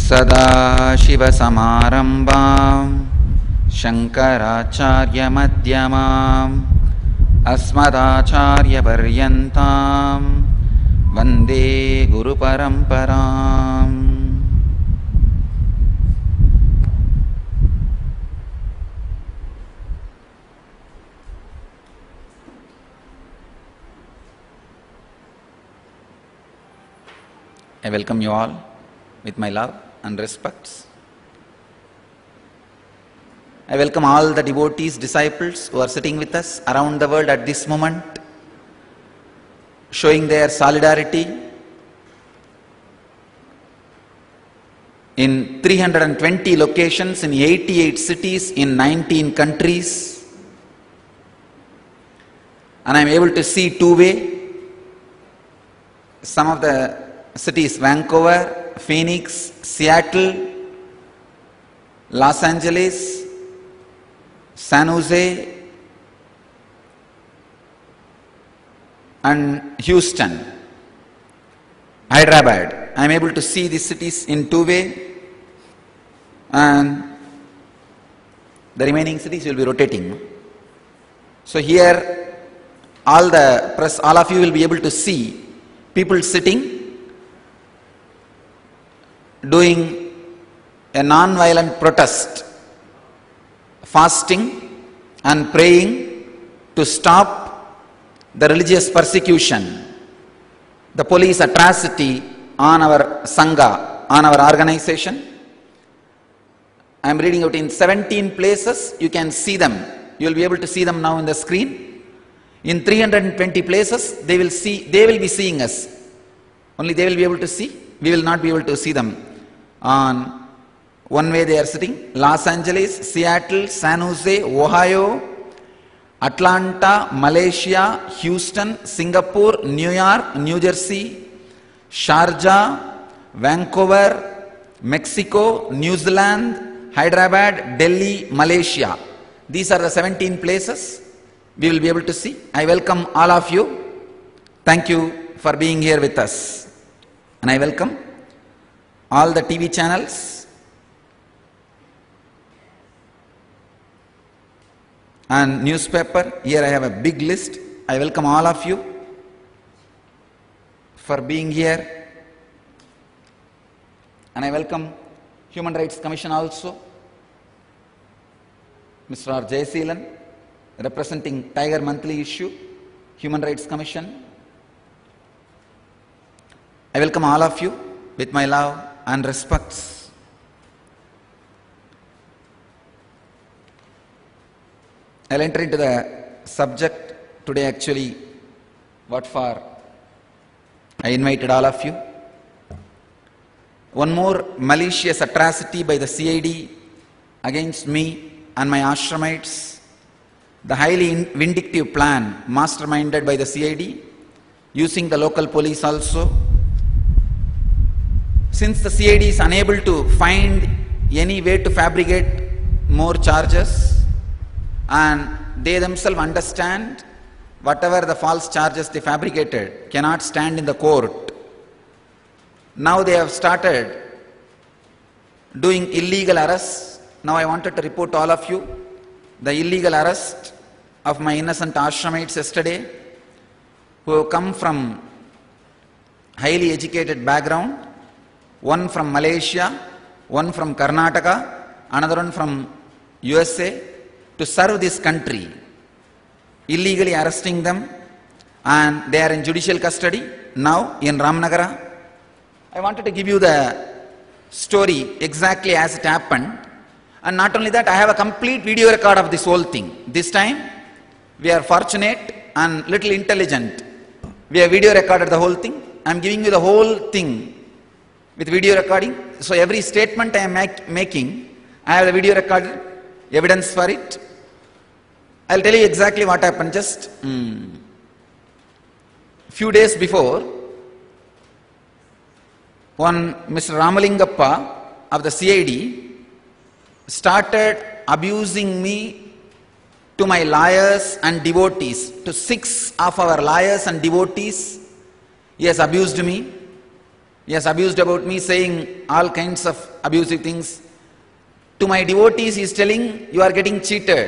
सदाशिवसमारम्भां शङ्कराचार्यमध्यमाम् अस्मदाचार्यपर्यन्तां वन्दे गुरुपरम्पराम्। I welcome you all with my love and respects. I welcome all the devotees, disciples who are sitting with us around the world at this moment, showing their solidarity in 320 locations in 88 cities in 19 countries. And I am able to see two-way. Some of the cities: Vancouver, Phoenix, Seattle, Los Angeles, San Jose, and Houston, Hyderabad. I am able to see these cities in two-way, and the remaining cities will be rotating. So here, all the press, all of you will be able to see people sitting, doing a non-violent protest, fasting and praying to stop the religious persecution, the police atrocity on our Sangha, on our organization. I am reading out in 17 places. You can see them. You will be able to see them now in the screen. In 320 places, they will be seeing us. Only they will be able to see. We will not be able to see them. On one way they are sitting: Los Angeles, Seattle, San Jose, Ohio, Atlanta, Malaysia, Houston, Singapore, New York, New Jersey, Sharjah, Vancouver, Mexico, New Zealand, Hyderabad, Delhi, Malaysia. These are the 17 places we will be able to see. I welcome all of you. Thank you for being here with us. And I welcome all the TV channels and newspaper. Here I have a big list. I welcome all of you for being here. And I welcome Human Rights Commission also, Mr. R. Jayaseelan, representing Tiger Monthly Issue, Human Rights Commission. I welcome all of you with my love and respects. I'll enter into the subject today. Actually, what for I invited all of you. One more malicious atrocity by the CID against me and my ashramites. The highly vindictive plan masterminded by the CID, using the local police also. Since the CID is unable to find any way to fabricate more charges, and they themselves understand whatever the false charges they fabricated cannot stand in the court, now they have started doing illegal arrests. Now I wanted to report to all of you the illegal arrest of my innocent ashramites yesterday, who have come from highly educated background. One from Malaysia, one from Karnataka, another one from USA, to serve this country, illegally arresting them, and they are in judicial custody now in Ramnagara. I wanted to give you the story exactly as it happened, and not only that, I have a complete video record of this whole thing. This time, we are fortunate and little intelligent. We have video recorded the whole thing. I am giving you the whole thing with video recording. So every statement I am making, I have the video recorded, evidence for it. I'll tell you exactly what happened. Just few days before, one Mr. Ramalingappa of the CID started abusing me to my lawyers and devotees. To 6 of our lawyers and devotees, he has abused me. He has abused about me, saying all kinds of abusive things. To my devotees, he is telling, you are getting cheated.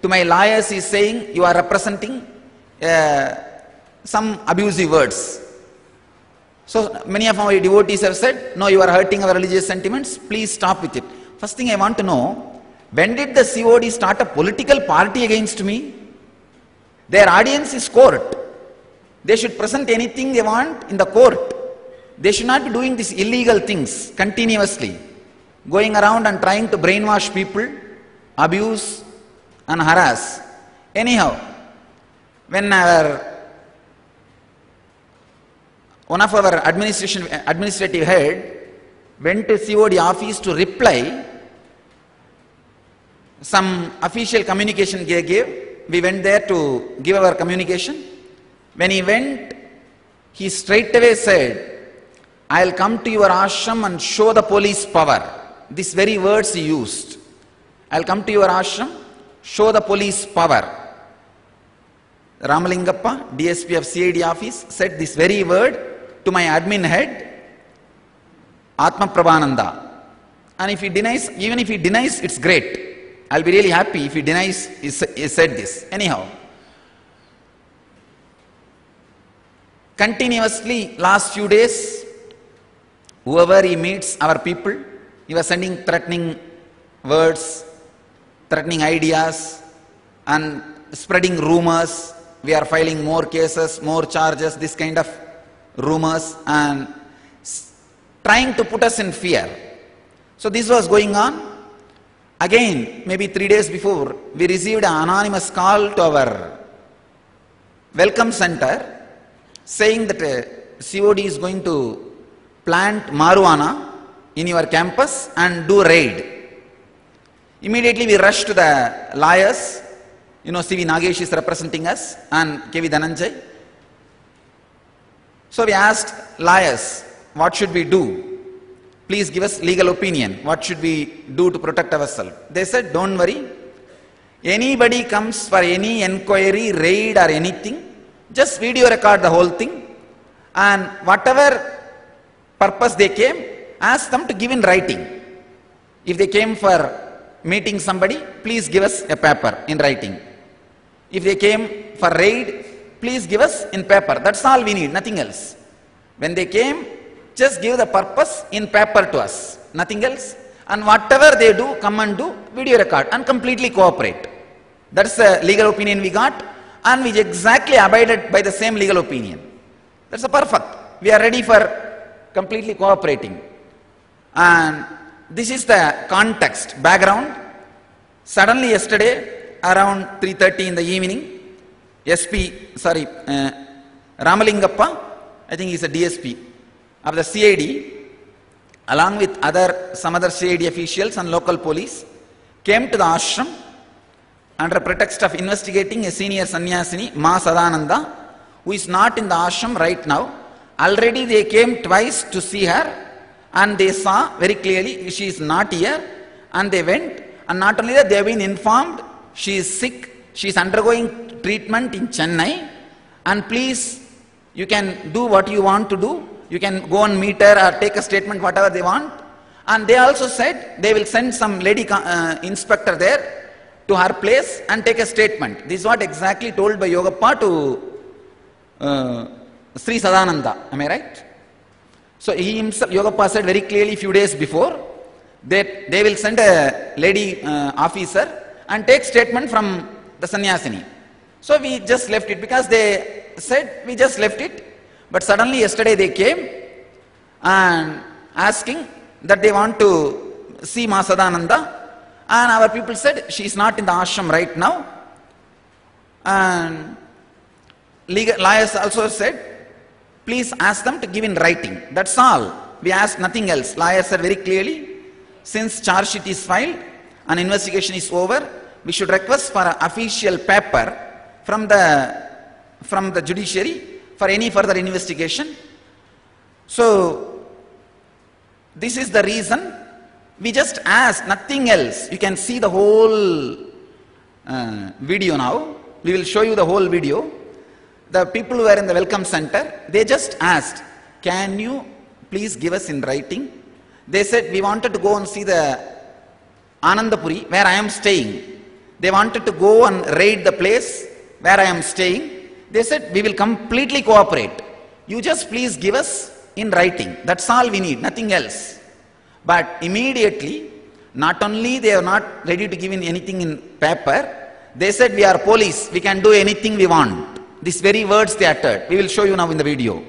To my lawyers, he is saying, you are representing some abusive words. So many of my devotees have said, no, you are hurting our religious sentiments, please stop with it. First thing I want to know, when did the COD start a political party against me? Their audience is court. They should present anything they want in the court. They should not be doing these illegal things continuously, going around and trying to brainwash people, abuse and harass. Anyhow, when one of our administrative head went to COD office to reply some official communication they gave, we went there to give our communication. When he went, he straightaway said, I'll come to your ashram and show the police power. These very words he used. I'll come to your ashram, show the police power. Ramalingappa, DSP of CID office, said this very word to my admin head, Atma Prabhananda. And if he denies, even if he denies, it's great. I'll be really happy if he denies he said this. Anyhow, continuously last few days, whoever he meets, our people, he was sending threatening words, threatening ideas and spreading rumors. We are filing more cases, more charges, this kind of rumors, and trying to put us in fear. So this was going on. Again, maybe 3 days before, we received an anonymous call to our welcome center saying that COD is going to plant marijuana in your campus and do raid. Immediately we rushed to the lawyers. You know, C.V. Nagesh is representing us and K.V. Dhananjay. So we asked lawyers, what should we do? Please give us legal opinion. What should we do to protect ourselves? They said, don't worry. Anybody comes for any enquiry, raid or anything, just video record the whole thing, and whatever purpose they came, ask them to give in writing. If they came for meeting somebody, please give us a paper in writing. If they came for raid, please give us in paper. That's all we need, nothing else. When they came, just give the purpose in paper to us, nothing else. And whatever they do, come and do, video record and completely cooperate. That's the legal opinion we got, and we exactly abided by the same legal opinion. That's a perfect. We are ready for completely cooperating. And this is the context, background. Suddenly yesterday, around 3:30 in the evening, Ramalingappa, I think he's a DSP of the CID, along with some other CID officials and local police, came to the ashram under pretext of investigating a senior sannyasini, Ma Sadananda, who is not in the ashram right now. Already they came twice to see her, and they saw very clearly she is not here, and they went. And not only that, they have been informed she is sick, she is undergoing treatment in Chennai, and please, you can do what you want to do. You can go and meet her or take a statement, whatever they want. And they also said they will send some lady inspector there to her place and take a statement. This is what exactly told by Yogappa to Sri Sadananda. Am I right? So he himself, Yogappa said very clearly few days before that they will send a lady officer and take statement from the sannyasini. So we just left it because they said we just left it. But suddenly yesterday they came and asking that they want to see Ma Sadananda, and our people said she is not in the ashram right now. And lawyers also said, please ask them to give in writing. That's all. We asked nothing else. Lawyers said very clearly, since charge sheet is filed and investigation is over, we should request for an official paper from the judiciary for any further investigation. So this is the reason we just asked, nothing else. You can see the whole video now. We will show you the whole video. The people who were in the welcome center, they just asked, can you please give us in writing. They said, we wanted to go and see the Anandapuri, where I am staying. They wanted to go and raid the place where I am staying. They said, we will completely cooperate. You just please give us in writing. That's all we need, nothing else. But immediately, not only they are not ready to give in anything in paper, they said, we are police, we can do anything we want. These very words they uttered. We will show you now in the video.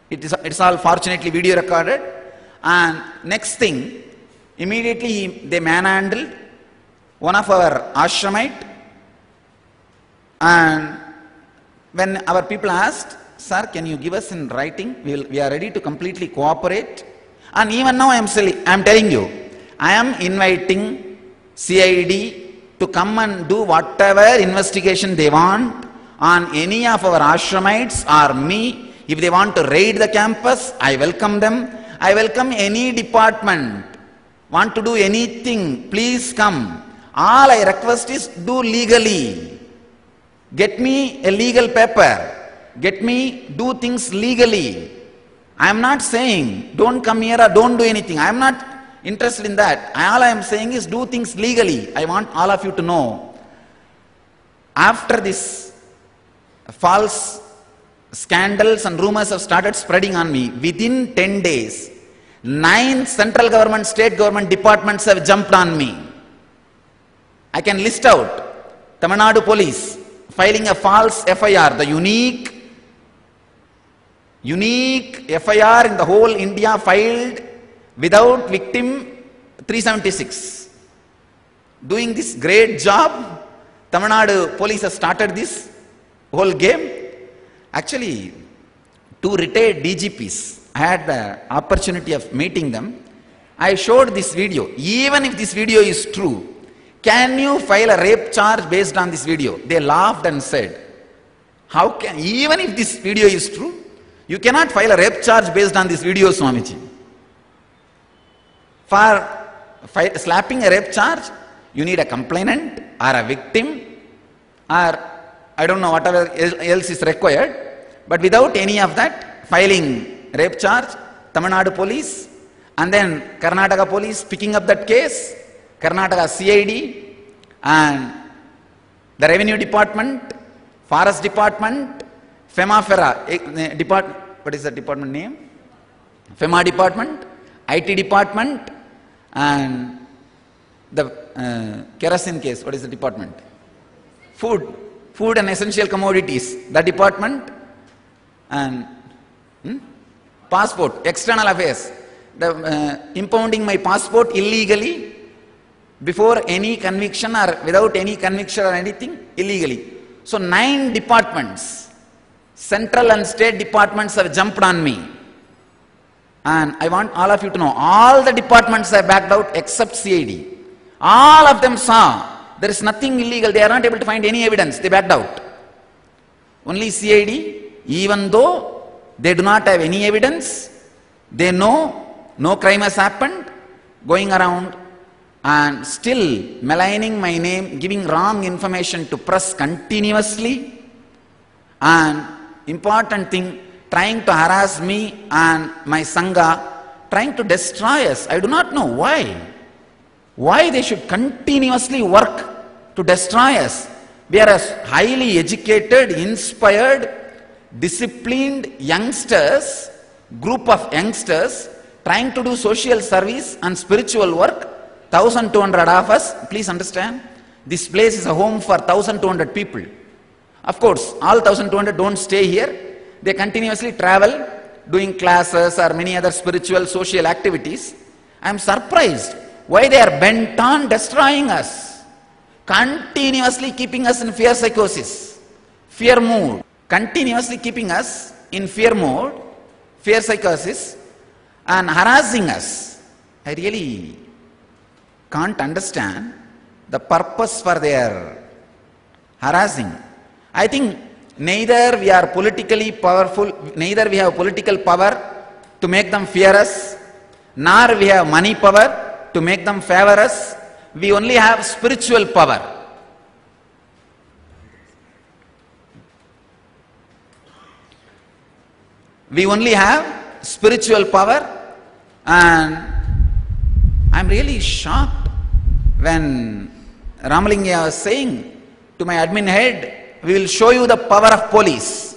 It's all fortunately video recorded. And next thing, immediately they manhandled one of our ashramite, and when our people asked, sir, can you give us in writing? We are ready to completely cooperate. And even now I am telling you, I am inviting CID to come and do whatever investigation they want on any of our ashramites or me. If they want to raid the campus, I welcome them. I welcome any department. Want to do anything, please come. All I request is do legally. Get me a legal paper. Get me do things legally. I am not saying don't come here or don't do anything. I am not interested in that. All I am saying is do things legally. I want all of you to know. After this false scandals and rumors have started spreading on me, within 10 days, 9 central government, state government departments have jumped on me. I can list out Tamil Nadu police filing a false FIR, the unique FIR in the whole India filed without victim 376. Doing this great job, Tamil Nadu police has started this whole game. Actually, 2 retired DGPs, I had the opportunity of meeting them. I showed this video. Even if this video is true, can you file a rape charge based on this video? They laughed and said, how can, even if this video is true, you cannot file a rape charge based on this video, Swamiji. For slapping a rape charge, you need a complainant or a victim or I don't know whatever else is required. But without any of that, filing rape charge, Tamil Nadu police, and then Karnataka police picking up that case, Karnataka CID, and the revenue department, forest department, FEMA department, what is the department name? FEMA department, IT department, and the kerosene case, what is the department? Food and essential commodities, the department, and passport, external affairs, impounding my passport illegally before any conviction or without any conviction or anything, illegally. So 9 departments, central and state departments have jumped on me. And I want all of you to know, all the departments have backed out except CID. All of them saw there is nothing illegal, they are not able to find any evidence, they backed out. Only CID, even though they do not have any evidence, they know no crime has happened, going around and still maligning my name, giving wrong information to press continuously, and important thing, trying to harass me and my Sangha, trying to destroy us. I do not know why. Why they should continuously work to destroy us. We are a highly educated, inspired, disciplined youngsters, group of youngsters trying to do social service and spiritual work. 1,200 of us, please understand, this place is a home for 1,200 people. Of course, all 1,200 don't stay here. They continuously travel, doing classes or many other spiritual, social activities. I am surprised why they are bent on destroying us, continuously keeping us in fear psychosis, fear mood, continuously keeping us in fear mode, fear psychosis, and harassing us. I really can't understand the purpose for their harassing. I think neither we are politically powerful, neither we have political power to make them fear us, nor we have money power to make them favor us. We only have spiritual power. We only have spiritual power. And I'm really shocked when Ramalingya was saying to my admin head, we will show you the power of police.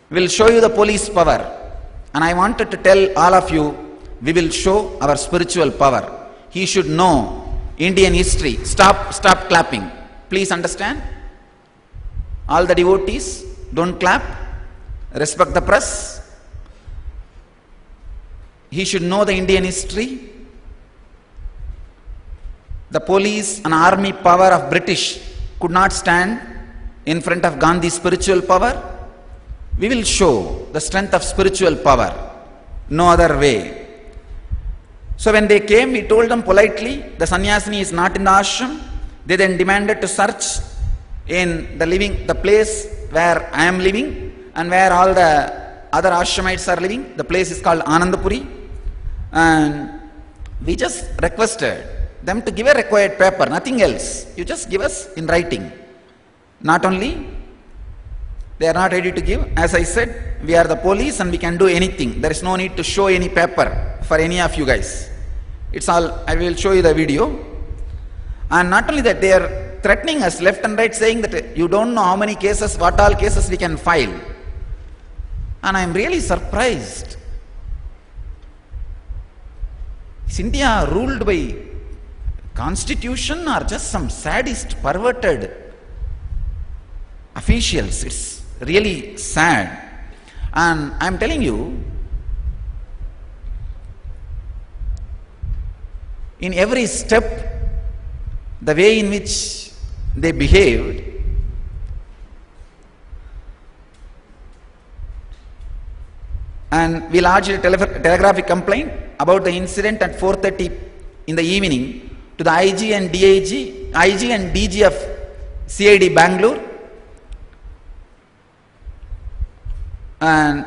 We will show you the police power. And I wanted to tell all of you, we will show our spiritual power. He should know Indian history. Stop clapping. Please understand. All the devotees, don't clap. Respect the press. He should know the Indian history. The police and army power of British could not stand in front of Gandhi's spiritual power. We will show the strength of spiritual power. No other way. So when they came, we told them politely, the sannyasini is not in the ashram. They then demanded to search in the place where I am living and where all the other ashramites are living. The place is called Anandapuri. And we just requested them to give a required paper, nothing else. You just give us in writing. Not only, they are not ready to give. As I said, we are the police and we can do anything. There is no need to show any paper for any of you guys. It's all, I will show you the video. And not only that, they are threatening us left and right, saying that you don't know how many cases, what all cases we can file. And I am really surprised. Is India ruled by constitution or just some sadist, perverted officials? It's really sad. And I am telling you, in every step, the way in which they behaved, and we lodged a telegraphic complaint about the incident at 4:30 in the evening to the IG and DG of CID Bangalore and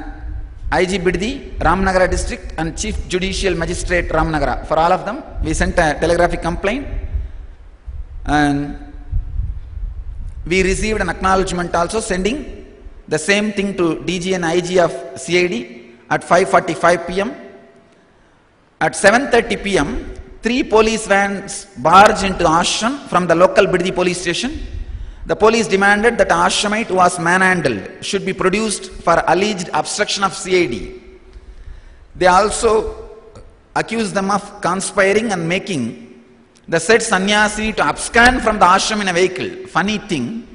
IG Biddi, Ramnagara district, and Chief Judicial Magistrate Ramnagara. For all of them, we sent a telegraphic complaint, and we received an acknowledgement also sending the same thing to DG and IG of CID at 5:45 p.m. At 7:30 p.m., 3 police vans barged into the ashram from the local Biddi police station. The police demanded that the ashramite who was manhandled should be produced for alleged obstruction of CID. They also accused them of conspiring and making the said sannyasini to abscond from the ashram in a vehicle. Funny thing,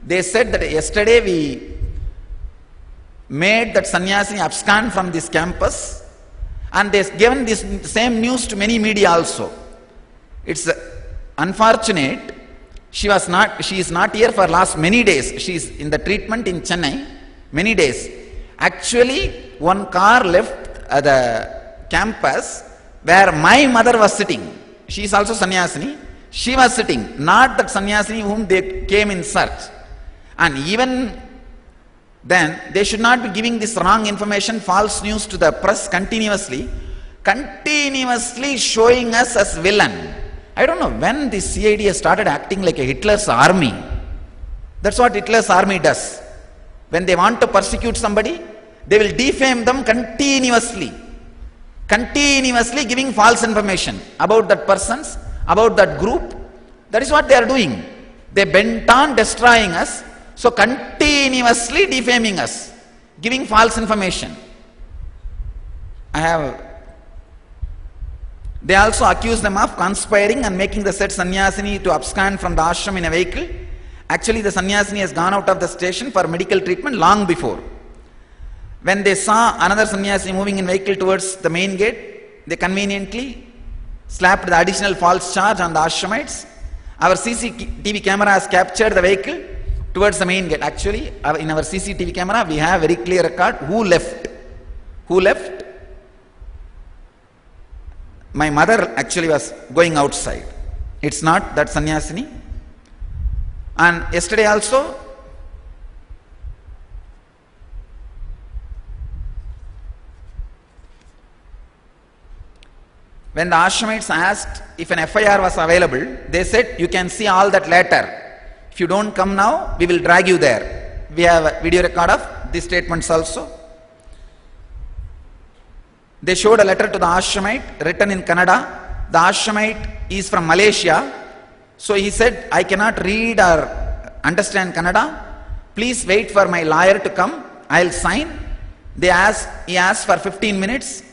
they said that yesterday we made that sannyasini abscond from this campus, and they've given this same news to many media also. It's unfortunate. She is not here for last many days. She is in the treatment in Chennai many days. Actually, one car left the campus where my mother was sitting. She is also sannyasini. She was sitting, not that sannyasini whom they came in search. And even then, they should not be giving this wrong information, false news to the press continuously showing us as villain. I don't know when the CID has started acting like a Hitler's army. That's what Hitler's army does. When they want to persecute somebody, they will defame them continuously giving false information about that persons, about that group. That is what they are doing. They bent on destroying us, so continuously defaming us, giving false information. They also accuse them of conspiring and making the said sannyasini to abscond from the ashram in a vehicle. Actually, the sannyasini has gone out of the station for medical treatment long before. When they saw another sannyasini moving in vehicle towards the main gate, they conveniently slapped the additional false charge on the ashramites. Our CCTV camera has captured the vehicle towards the main gate. Actually, in our CCTV camera, we have very clear record who left. My mother actually was going outside. It's not that sannyasini. And yesterday also, when the ashramites asked if an FIR was available, they said, you can see all that later. If you don't come now, we will drag you there. We have a video record of these statements also. They showed a letter to the ashramite written in Kannada. The ashramite is from Malaysia. So he said, I cannot read or understand Kannada. Please wait for my lawyer to come. I'll sign. He asked for 15 minutes.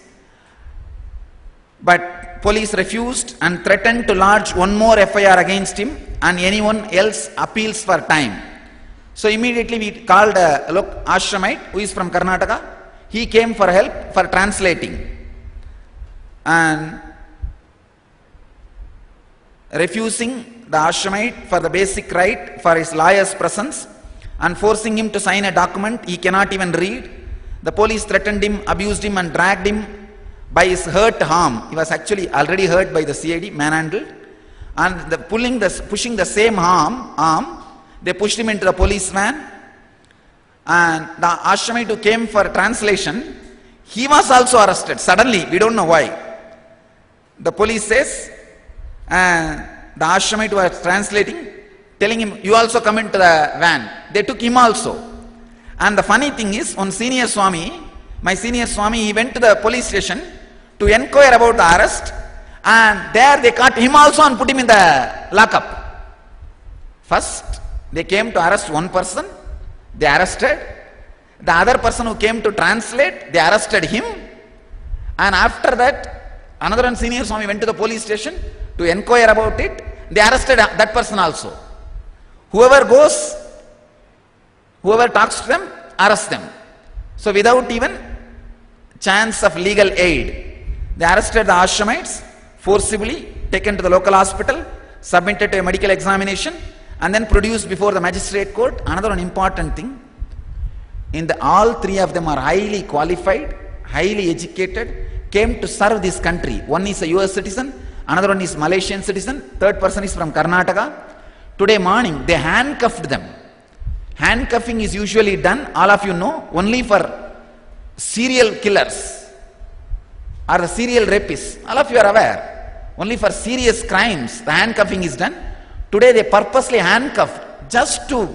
But police refused and threatened to lodge one more FIR against him and anyone else appeals for time. So immediately we called a ashramite who is from Karnataka. He came for help for translating. And refusing the ashramite for the basic right for his lawyer's presence and forcing him to sign a document he cannot even read. The police threatened him, abused him and dragged him by his hurt arm. He was actually already hurt by the CID, manhandled. And pushing the same arm, they pushed him into the police van. And the ashramite who came for translation, he was also arrested suddenly. We don't know why. The police says, the ashramite who was translating, telling him, you also come into the van. They took him also. And the funny thing is, one senior Swami, my senior Swami, he went to the police station to inquire about the arrest, and there they caught him also and put him in the lockup. First, they came to arrest one person, they arrested. The other person who came to translate, they arrested him. And after that, another one senior Swami went to the police station to inquire about it. They arrested that person also. Whoever goes, whoever talks to them, arrest them. So without even chance of legal aid, they arrested the ashramites, forcibly taken to the local hospital, submitted to a medical examination, and then produced before the magistrate court. Another one important thing, all three of them are highly qualified, highly educated, came to serve this country. One is a US citizen, another one is Malaysian citizen, third person is from Karnataka. Today morning, they handcuffed them. Handcuffing is usually done, all of you know, only for serial killers or the serial rapists. All of you are aware. Only for serious crimes, the handcuffing is done. Today they purposely handcuffed just to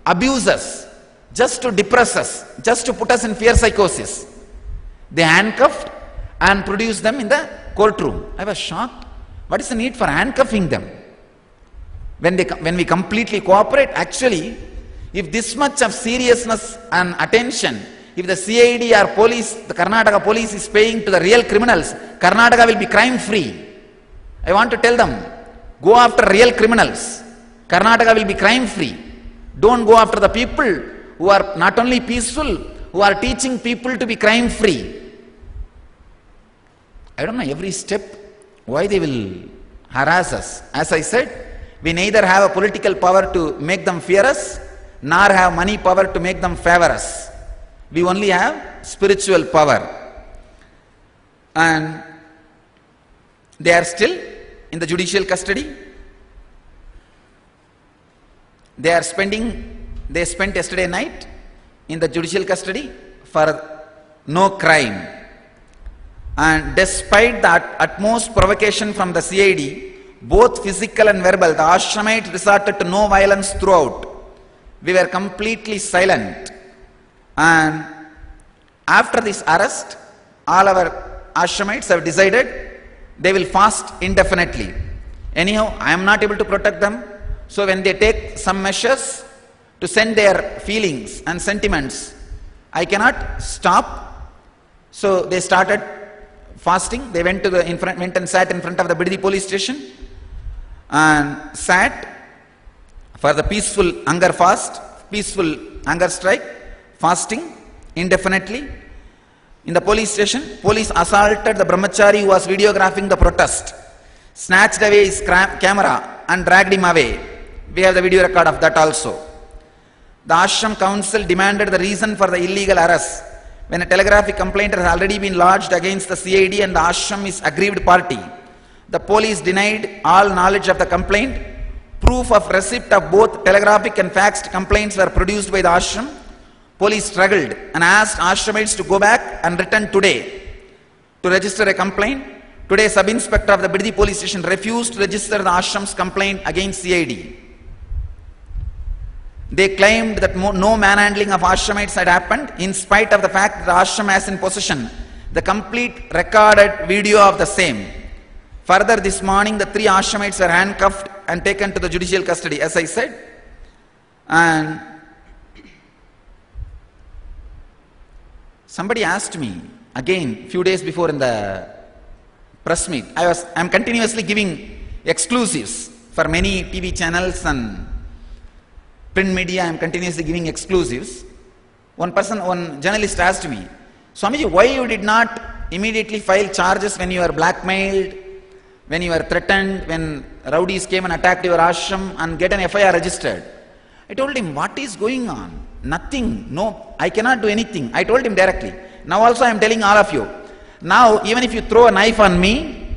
abuse us, just to depress us, just to put us in fear psychosis. They handcuffed and produced them in the courtroom. I was shocked. What is the need for handcuffing them? When we completely cooperate, actually, if this much of seriousness and attention, if the CID or police, the Karnataka police is paying to the real criminals, Karnataka will be crime free. I want to tell them, go after real criminals. Karnataka will be crime free. Don't go after the people who are not only peaceful, who are teaching people to be crime free. I don't know every step why they will harass us. As I said, we neither have a political power to make them fear us, nor have money power to make them favor us. We only have spiritual power. And they are still in the judicial custody. They spent yesterday night in the judicial custody for no crime. And despite that utmost provocation from the CID, both physical and verbal, the ashramites resorted to no violence throughout. We were completely silent. And after this arrest, all our ashramites have decided they will fast indefinitely. Anyhow, I am not able to protect them. So when they take some measures to send their feelings and sentiments, I cannot stop. So they started fasting. They went and sat in front of the Bidadi police station and sat for the peaceful hunger fast, peaceful hunger strike, fasting indefinitely. In the police station, police assaulted the brahmachari who was videographing the protest, snatched away his camera and dragged him away. We have the video record of that also. The ashram council demanded the reason for the illegal arrest. When a telegraphic complaint has already been lodged against the CID and the ashram is aggrieved party, the police denied all knowledge of the complaint. Proof of receipt of both telegraphic and faxed complaints were produced by the ashram. Police struggled and asked ashramites to go back and return today to register a complaint. Today, sub-inspector of the Bidadi police station refused to register the ashram's complaint against CID. They claimed that no manhandling of ashramites had happened in spite of the fact that the ashram has in possession the complete recorded video of the same. Further, this morning the 3 Ashramites were handcuffed and taken to the judicial custody, as I said. And somebody asked me again few days before in the press meet. I'm continuously giving exclusives for many TV channels and print media. I'm continuously giving exclusives. One journalist asked me, Swamiji, why you did not immediately file charges when you were blackmailed, when you were threatened, when rowdies came and attacked your ashram, and get an FIR registered? I told him, what is going on? Nothing. No, I cannot do anything. I told him directly. Now also I am telling all of you. Now, even if you throw a knife on me,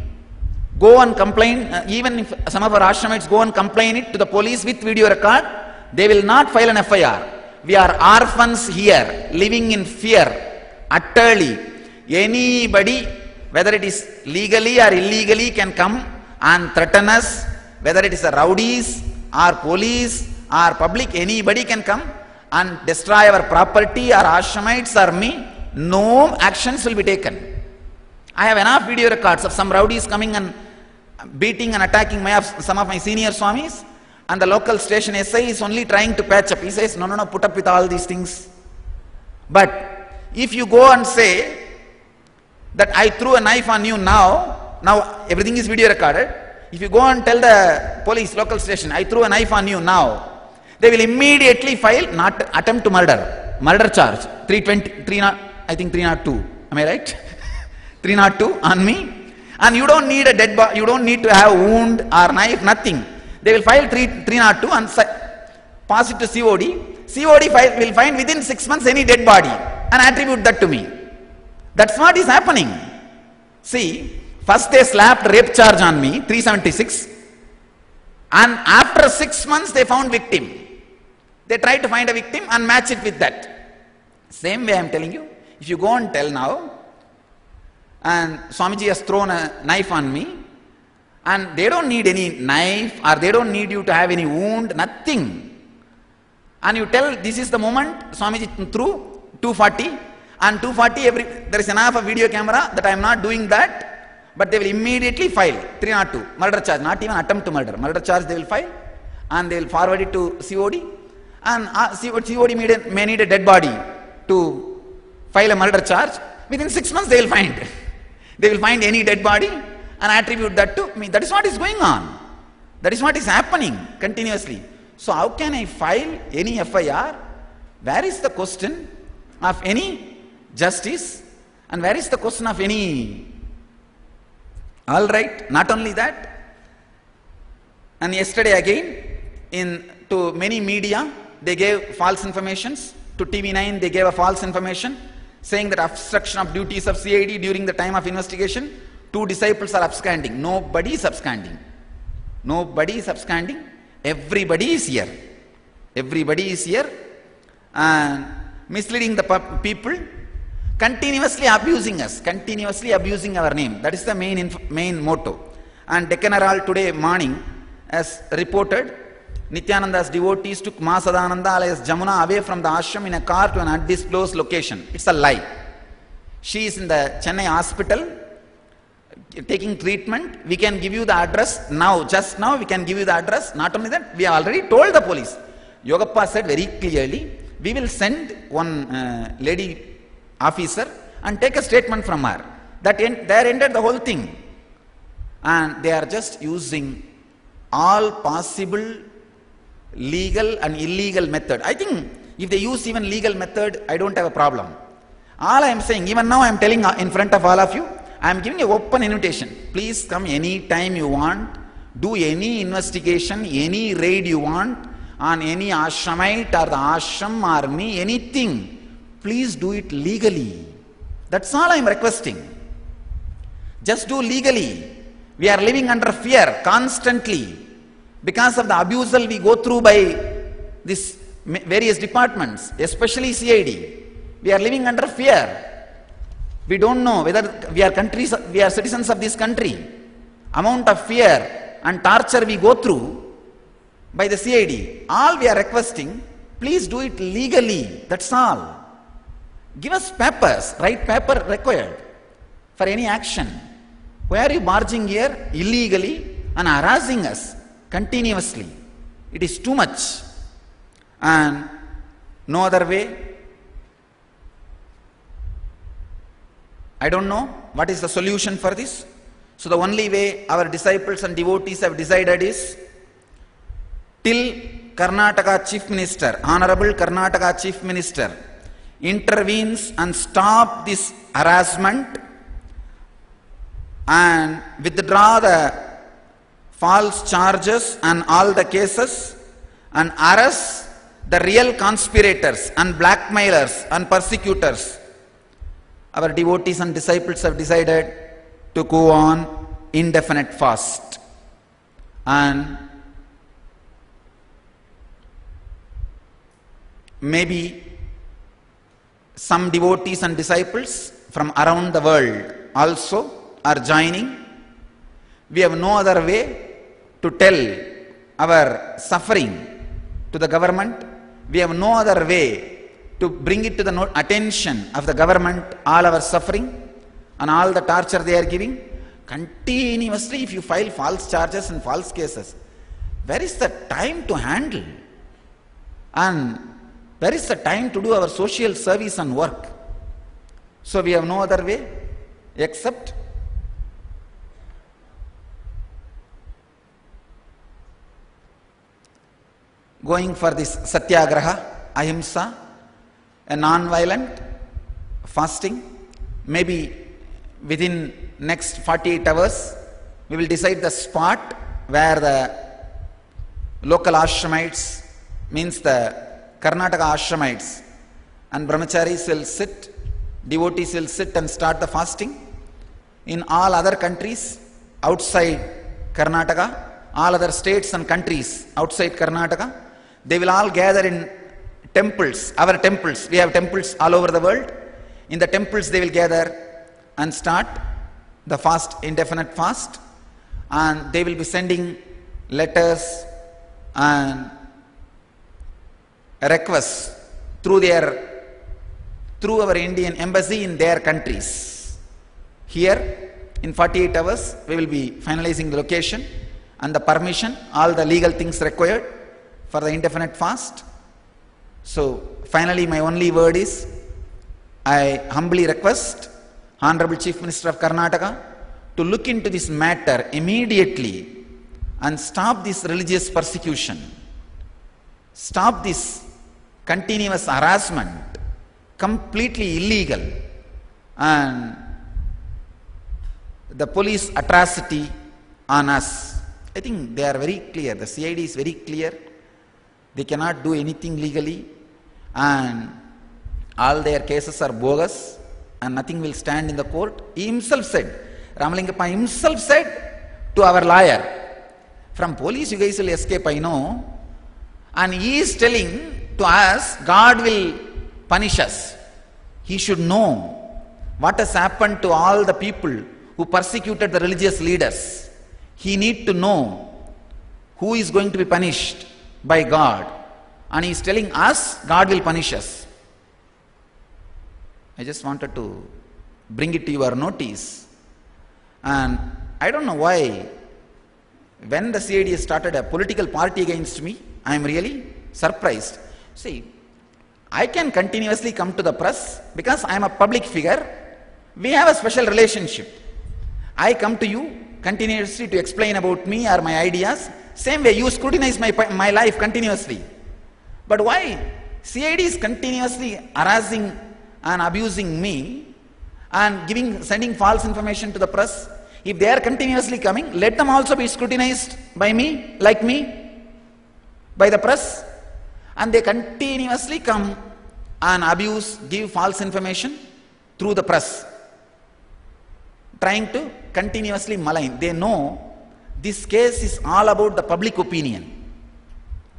go and complain, even if some of our ashramites go and complain it to the police with video record, they will not file an FIR. We are orphans here, living in fear, utterly. Anybody, whether it is legally or illegally, can come and threaten us, whether it is a rowdies or police or public, anybody can come and destroy our property or ashramites or me. No actions will be taken. I have enough video records of some rowdies coming and beating and attacking some of my senior swamis, and the local station SI is only trying to patch up. He says, no, put up with all these things. But if you go and say that I threw a knife on you now everything is video recorded. If you go and tell the police, local station, I threw a knife on you now, they will immediately file not attempt to murder charge, 302. Am I right? 302 on me. And you don't need a dead body, you don't need to have wound or knife, nothing. They will file 302 and pass it to COD. COD will find within 6 months any dead body and attribute that to me. That's what is happening. See, first they slapped rape charge on me, 376, and after 6 months they found victim. They tried to find a victim and match it with that. Same way I am telling you, if you go and tell now, and Swamiji has thrown a knife on me, and they don't need any knife or they don't need you to have any wound, nothing. And you tell this is the moment Swamiji threw 240, and 240 there is enough of video camera that I am not doing that, but they will immediately file 302 murder charge, not even attempt to murder charge they will file, and they will forward it to COD, and COD may need a dead body to file a murder charge. Within 6 months they will find. They will find any dead body and attribute that to me. That is what is going on. That is what is happening continuously. So how can I file any FIR? Where is the question of any justice? And where is the question of any... All right, not only that. And yesterday again, to many media, they gave false informations. To TV9, they gave a false information, saying that obstruction of duties of CID during the time of investigation, 2 disciples are absconding. Nobody is absconding. Nobody is absconding. Everybody is here. Everybody is here and misleading the people, continuously abusing us, continuously abusing our name. That is the main motto. And Deccan Herald today morning has reported Nityananda's devotees took Ma Sadananda alias Jamuna away from the ashram in a car to an undisclosed location. It's a lie. She is in the Chennai hospital taking treatment. We can give you the address now, just now we can give you the address. Not only that, we have already told the police. Yogappa said very clearly, we will send one lady officer and take a statement from her. There ended the whole thing. And they are just using all possible legal and illegal method. I think if they use even legal method, I don't have a problem. All I am saying, even now I am telling in front of all of you, I am giving an open invitation. Please come any time you want, do any investigation, any raid you want on any ashramite or the ashram or me, anything. Please do it legally. That's all I am requesting. Just do legally. We are living under fear constantly because of the abusal we go through by these various departments, especially CID. We are living under fear. We don't know whether we are citizens of this country. Amount of fear and torture we go through by the CID. All we are requesting, please do it legally. That's all. Give us papers, right paper required. for any action. Why are you barging here illegally and harassing us continuously? It is too much. And no other way. I don't know what is the solution for this. So the only way our disciples and devotees have decided is, till Karnataka Chief Minister, Honorable Karnataka Chief Minister, intervenes and stop this harassment and withdraw the false charges and all the cases and arrest the real conspirators and blackmailers and persecutors, our devotees and disciples have decided to go on indefinite fast. And maybe some devotees and disciples from around the world also are joining. We have no other way to tell our suffering to the government. We have no other way to bring it to the attention of the government, all our suffering and all the torture they are giving. Continuously, if you file false charges and false cases, where is the time to handle? And where is the time to do our social service and work? So we have no other way except going for this satyagraha, ahimsa, a non-violent fasting. Maybe within next 48 hours, we will decide the spot where the local ashramites, means the Karnataka ashramites and brahmacharis will sit, devotees will sit and start the fasting. In all other countries outside Karnataka, all other states and countries outside Karnataka, they will all gather in temples, our temples. We have temples all over the world. In the temples they will gather and start the fast, indefinite fast, and they will be sending letters and requests through our Indian embassy in their countries. Here in 48 hours we will be finalizing the location and the permission, all the legal things required for the indefinite fast. So finally my only word is, I humbly request Honorable Chief Minister of Karnataka to look into this matter immediately and stop this religious persecution, stop this continuous harassment, completely illegal, and the police atrocity on us. I think they are very clear, the CID is very clear, they cannot do anything legally and all their cases are bogus and nothing will stand in the court. He himself said, Ramalingappa himself said to our lawyer, from police you guys will escape, I know, and he is telling to us, God will punish us. He should know what has happened to all the people who persecuted the religious leaders. He need to know who is going to be punished by God, and he is telling us God will punish us. I just wanted to bring it to your notice. And I don't know why, when the CID started a political party against me, I am really surprised. See, I can continuously come to the press because I am a public figure. We have a special relationship. I come to you continuously to explain about me or my ideas. Same way, you scrutinize my life continuously. But why CID is continuously harassing and abusing me and sending false information to the press? If they are continuously coming, let them also be scrutinized by me, like me, by the press. And they continuously come and abuse, give false information through the press, trying to continuously malign. They know this case is all about the public opinion.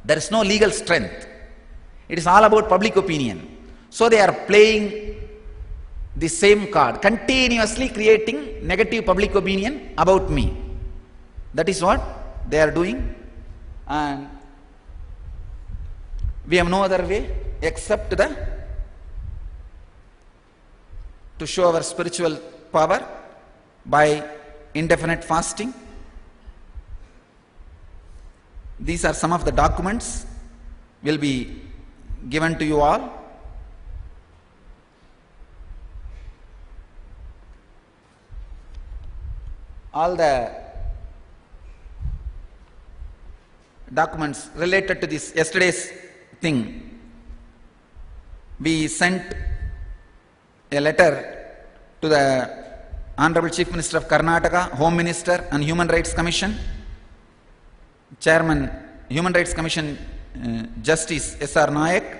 There is no legal strength. It is all about public opinion. So they are playing the same card, continuously creating negative public opinion about me. That is what they are doing. And we have no other way except to show our spiritual power by indefinite fasting. These are some of the documents will be given to you all. All the documents related to this yesterday's thing. We sent a letter to the Honorable Chief Minister of Karnataka, Home Minister and Human Rights Commission, Chairman, Human Rights Commission Justice S.R. Nayak.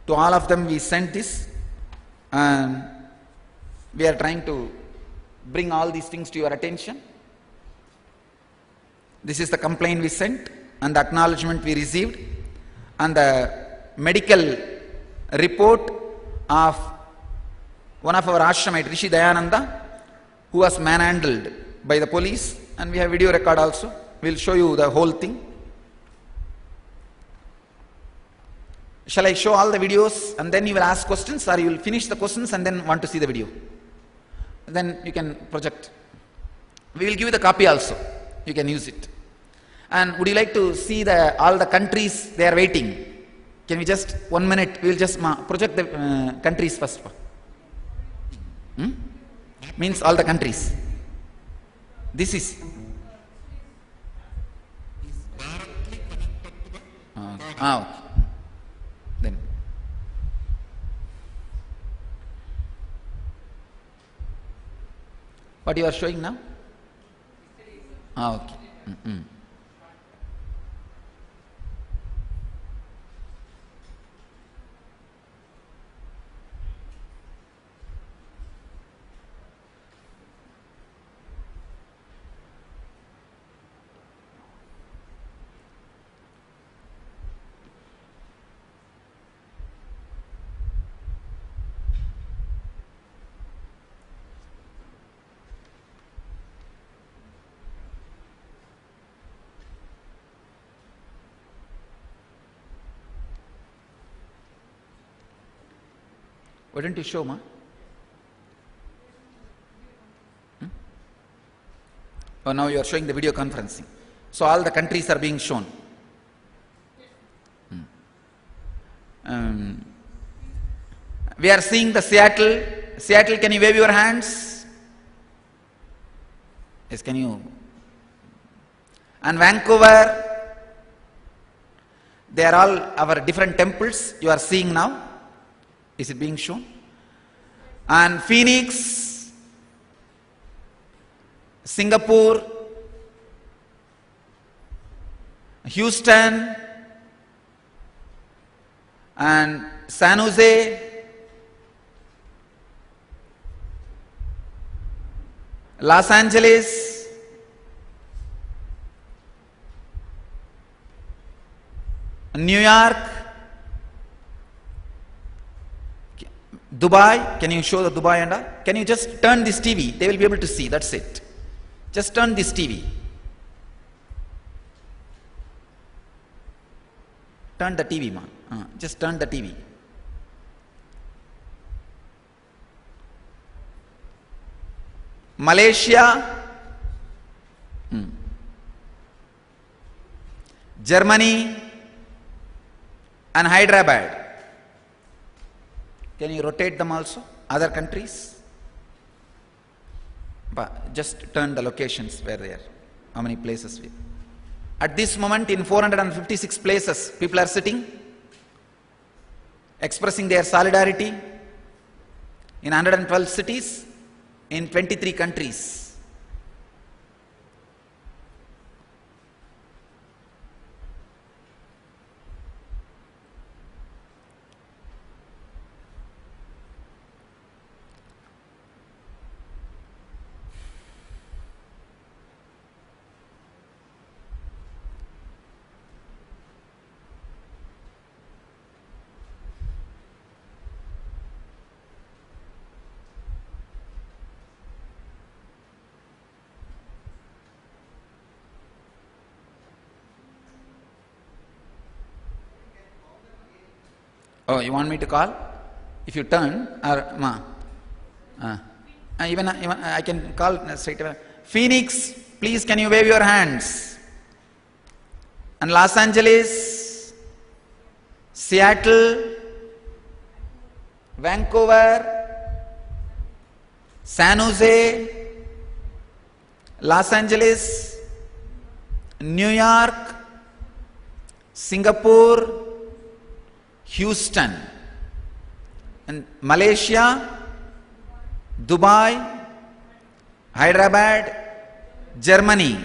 To all of them we sent this, and we are trying to bring all these things to your attention. This is the complaint we sent and the acknowledgement we received, and the medical report of one of our ashramite, Rishi Dayananda, who was manhandled by the police, and we have video record also. We will show you the whole thing. Shall I show all the videos and then you will ask questions, or you will finish the questions and then want to see the video? Then you can project. We will give you the copy also. You can use it. And would you like to see all the countries they are waiting? Can we just 1 minute? We will just project the countries first. Means all the countries. This is. Okay. Then. What you are showing now? Okay. Why don't you show, ma? Oh, now you are showing the video conferencing. So all the countries are being shown. We are seeing the Seattle. Seattle, can you wave your hands? Yes, can you? And Vancouver. They are all our different temples you are seeing now. Is it being shown? And Phoenix, Singapore, Houston, and San Jose, Los Angeles, New York, Dubai. Can you show the Dubai and all? Can you just turn this TV? They will be able to see. That's it. Just turn this TV. Turn the TV, man. Just turn the TV. Malaysia, Germany, and Hyderabad. Can you rotate them also? Other countries? But just turn the locations where they are. How many places we are. At this moment, in 456 places, people are sitting, expressing their solidarity in 112 cities, in 23 countries. Oh, you want me to call? If you turn, or ma? Even I can call straight away. Phoenix, please can you wave your hands? And Los Angeles, Seattle, Vancouver, San Jose, Los Angeles, New York, Singapore, Houston, and Malaysia, Dubai, Hyderabad, Germany,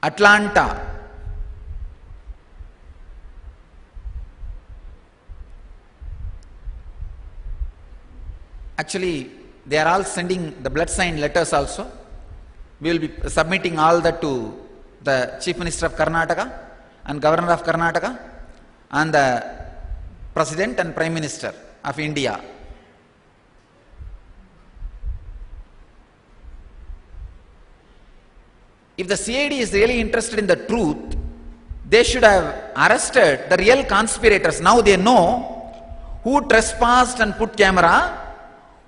Atlanta, actually they are all sending the blood sign letters also. We will be submitting all that to the Chief Minister of Karnataka and Governor of Karnataka and the President and Prime Minister of India. If the CID is really interested in the truth, they should have arrested the real conspirators. Now they know who trespassed and put camera,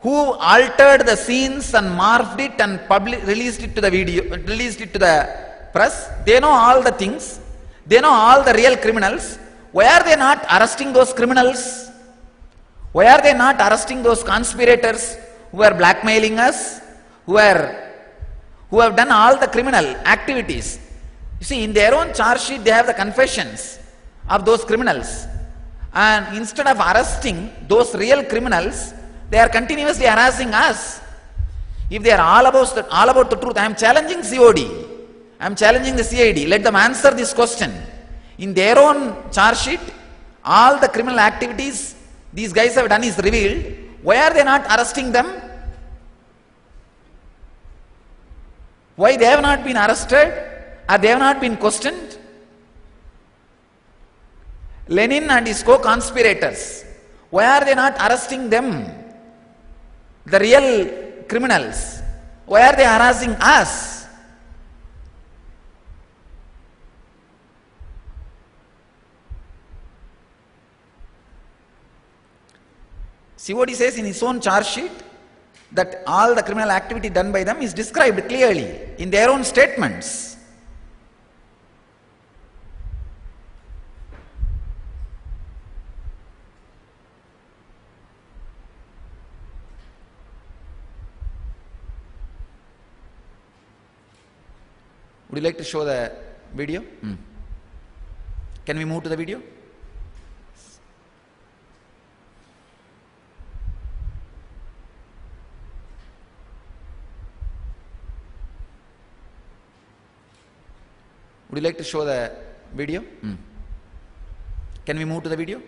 who altered the scenes and morphed it and released it to the video, released it to the press. They know all the things. They know all the real criminals. Why are they not arresting those criminals? Why are they not arresting those conspirators who are blackmailing us, who have done all the criminal activities? You see, in their own charge sheet, they have the confessions of those criminals. And instead of arresting those real criminals, they are continuously harassing us. If they are all about the truth, I am challenging COD. I am challenging the CID. Let them answer this question. In their own charge sheet, all the criminal activities these guys have done is revealed. Why are they not arresting them? Why they have not been arrested? Or they have not been questioned? Lenin and his co-conspirators, why are they not arresting them? The real criminals, why are they harassing us? COD says in his own charge sheet that all the criminal activity done by them is described clearly in their own statements. Would you like to show the video? Can we move to the video? Would you like to show the video? Can we move to the video?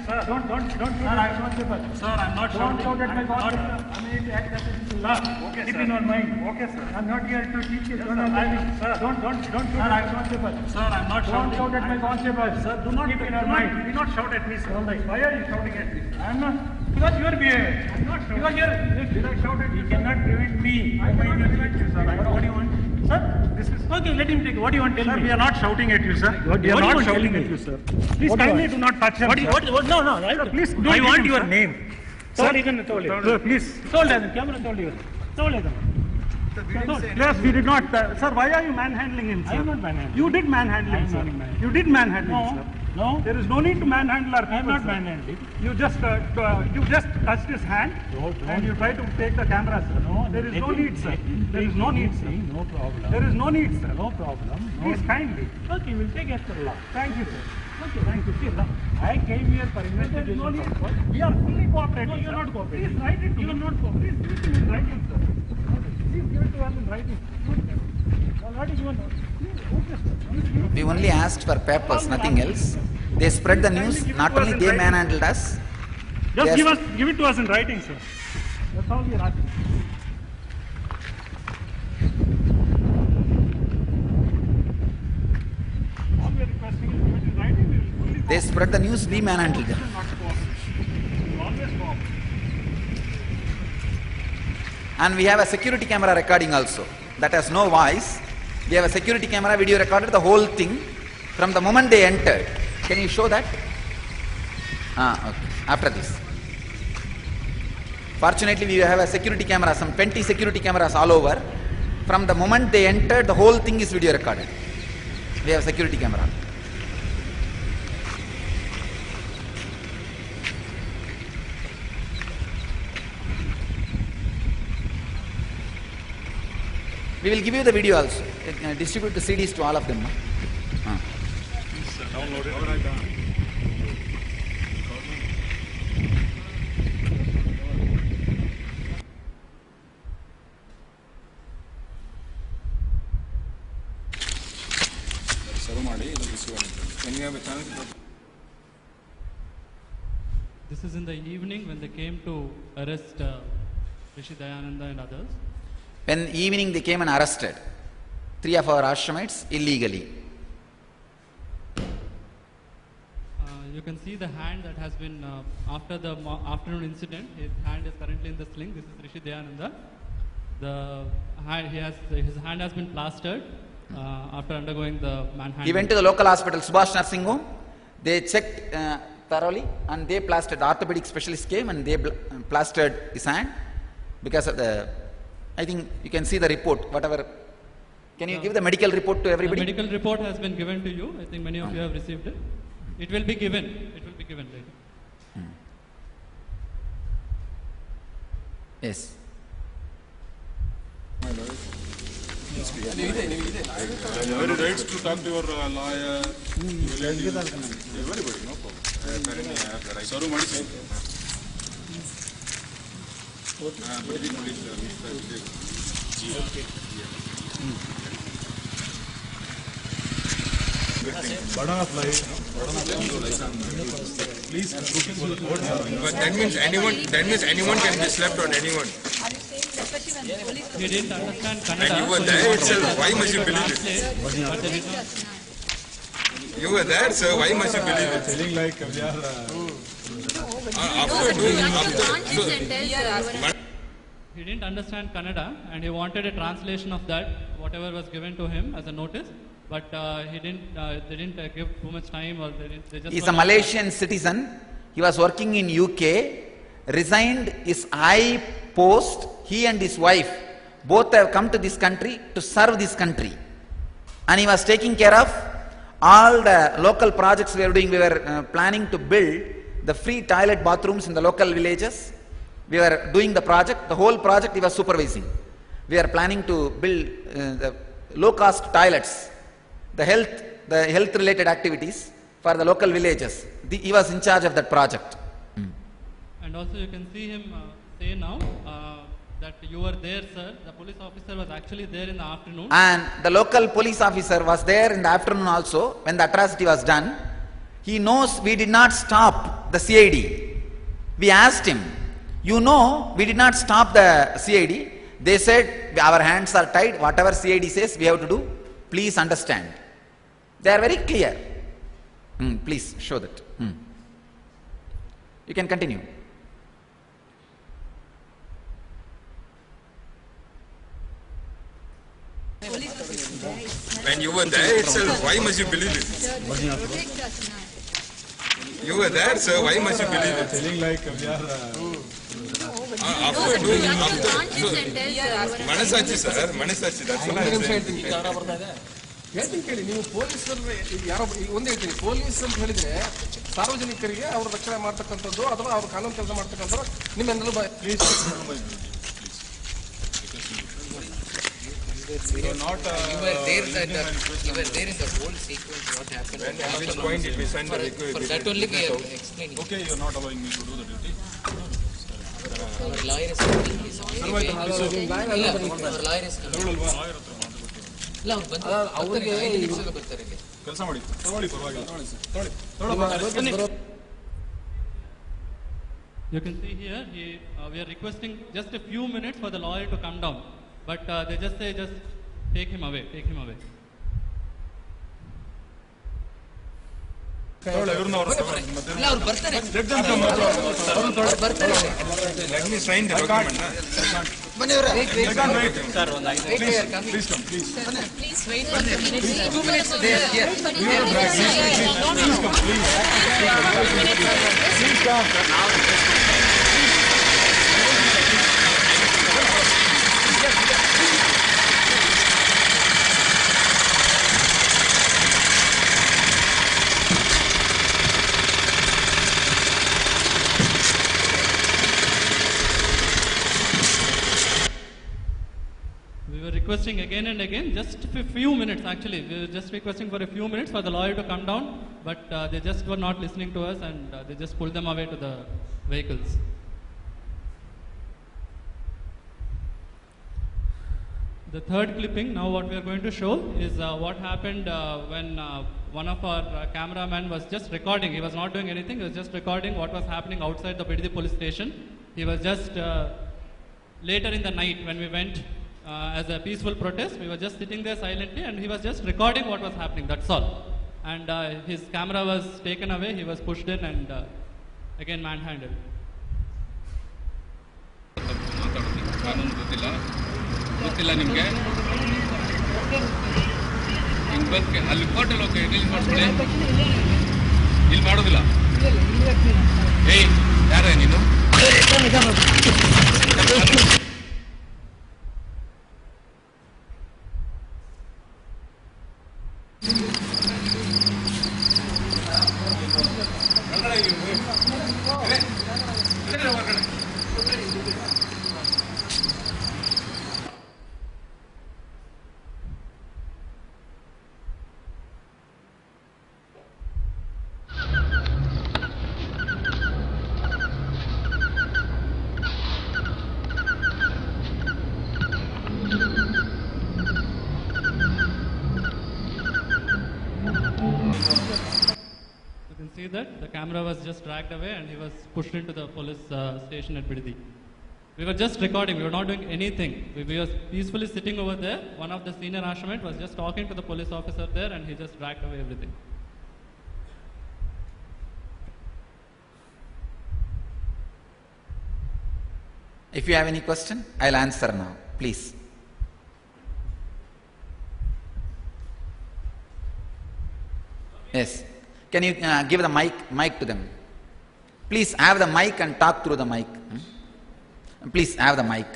Sir, don't shoot at my constable. Sir, I'm not shouting. Don't shout at my constable. I mean, act as if it's law. Okay, keep in your mind. Okay, sir. I'm not here to teach you. Sir, don't shoot at my constable. Sir, I'm not shouting. Don't shout at my constable. Sir, do not keep in your mind. Do not shout at me, sir. Why are you shouting at me? I'm not. Because you are behaving. I'm not shouting. Because you're. Did I shout at you? You cannot prevent me. I cannot prevent you, sir. What do you want? Sir, this is... Okay, let him take. What do you want to tell me? Sir, we are not shouting at you, sir. We are not shouting at you, sir. Please kindly do not touch him, sir. No. Please don't. I want your name. Sir, please. Camera told you. Yes, we did not. Sir, why are you manhandling him, sir? I am not manhandling. You did manhandle him, sir. You did manhandle him, sir. No. There is no need to manhandle our people. I am not manhandling. You just touched his hand and you tried to take the camera, sir. No, there is no need, sir. There is no need, sir. No problem. There is no need, sir. No problem. Please kindly. Okay, we'll take it for law. Thank you, sir. Okay, thank you. See, I came here for investigation. No need. We are fully cooperating. No, you are not cooperating. Please write it to me. You are not cooperating. Please give it in writing, sir. Please give it to us in writing. What is your We only asked for papers, nothing else. They spread the news. Not only they manhandled us. Just give it to us in writing, sir. That's all we are asking. All we are requesting is give it in writing. They spread the news. We manhandled them. Always cooperate. And we have a security camera recording also. That has no voice. We have a security camera video recorded the whole thing from the moment they entered. Can you show that? Okay. After this. Fortunately, we have a security camera, some 20 security cameras all over. From the moment they entered, the whole thing is video recorded. We have a security camera. We will give you the video also. Distribute the CDs to all of them. Download it. This is in the evening when they came to arrest Rishi Dayananda and others. When evening they came and arrested 3 of our ashramites illegally. You can see the hand that has been, after the afternoon incident, his hand is currently in the sling. This is Rishi Dayananda. His hand has been plastered after undergoing the manhandling. He went to the local hospital, Subhash Nursing Home. They checked thoroughly and they plastered. The orthopedic specialist came and they plastered his hand because of the, I think you can see the report, whatever. Can you give the medical report to everybody? The medical report has been given to you. I think many of you have received it. It will be given. It will be given later. Yes. Very rights to talk to your lawyer. Everybody, no problem. Saru Madisi. Bada flight. Please. But that means anyone can be slapped on anyone. He didn't understand Kannada. And you were there itself. Why must you believe it? But there is no, You were there, sir. Why must you believe it? Telling like we are. he didn't understand Kannada and he wanted a translation of that, whatever was given to him as a notice. But they didn't give too much time, or they just. He's a Malaysian citizen. He was working in UK, resigned his high post. He and his wife both have come to this country to serve this country. And he was taking care of all the local projects we were doing. We were planning to build the free toilet bathrooms in the local villages. We were doing the project. The whole project he was supervising. We are planning to build the low-cost toilets. The health related activities for the local villages. He was in charge of that project. And also you can see him say now that you were there, sir. The police officer was actually there in the afternoon. And the local police officer was there in the afternoon also when the atrocity was done. He knows we did not stop the CID. We asked him, you know, we did not stop the CID. They said our hands are tied. Whatever CID says we have to do. Please understand. They are very clear. Please show that. You can continue. When you were there itself, why must you believe it? You were there, sir. Why must you believe it? Telling like we are. After doing, Manasachi, sir. Manasachi. That's what I'm saying. ಹೇಳ್ತೀನಿ ಕೇಳಿ, ನೀವು ಪೊಲೀಸರು ಯಾರೋ ಒಂದು ಹೇಳ್ತೀನಿ, police ಅಂತ ಹೇಳಿದ್ರೆ ಸಾರ್ವಜನಿಕರಿಗೆ ಅವ್ರ ರಕ್ಷಣೆ ಮಾಡ್ತಕ್ಕಂಥದ್ದು ಅಥವಾ ಅವ್ರ ಕಾನೂನು ಕೆಲಸ ಮಾಡ್ತಕ್ಕಂಥದ್ದು ನಿಮ್ಮೆಲ್ಲರೂ You were there in the whole sequence. What happened? At which point did we send the request? For that only we are explaining. Okay, you are not allowing me to do the duty. Our lawyer is coming. Our lawyer is coming. ಅವರಿಗೆ ಕೆಲಸ ಮಾಡಿ ತಗೊಳ್ಳಿ, ಪರವಾಗಿಲ್ಲ. You can see here, we are requesting just a few minutes for the lawyer to come down. But they just say, just take him away, take him away. ಇವ್ರನ್ನ ಅವ್ರ ಇಲ್ಲ ಅವ್ರು ಬರ್ತಾರೆ let them come out. ಅವ್ರು ಬರ್ತಾರೆ Let me sign the document. Wait, Sir, please come, please. Please wait for 2 minutes. 2 minutes there here requesting again and again, just for a few minutes actually. We were just requesting for a few minutes for the lawyer to come down, but they just were not listening to us and they just pulled them away to the vehicles. The third clipping, now what we are going to show is what happened when one of our cameramen was just recording. He was not doing anything, he was just recording what was happening outside the Bidadi police station. He was just later in the night when we went as a peaceful protest, we were just sitting there silently and he was just recording what was happening, that's all. And his camera was taken away, he was pushed in and again manhandled. ಕಾನೂನು ಗೊತ್ತಿಲ್ಲ ನಿಮಗೆ ಹಿಂಗೆ ಬಂದು ಅಲ್ಲಿ ಕೋರ್ಟಲ್ಲಿ ಹೋಗಿ release ಮಾಡಿಸ್ಕೊಳ್ಳಿ. ಇಲ್ಲಿ ಮಾಡೋದಿಲ್ಲ. ಏಯ್ ಯಾರೇ ನೀನು? That the camera was just dragged away and he was pushed into the police station at Bidadi. We were just recording, we were not doing anything. We were peacefully sitting over there. One of the senior ashramite was just talking to the police officer there and he just dragged away everything. If you have any question, I'll answer now, please. Yes. Can you give the mic to them? Please have the mic and talk through the mic. Please have the mic.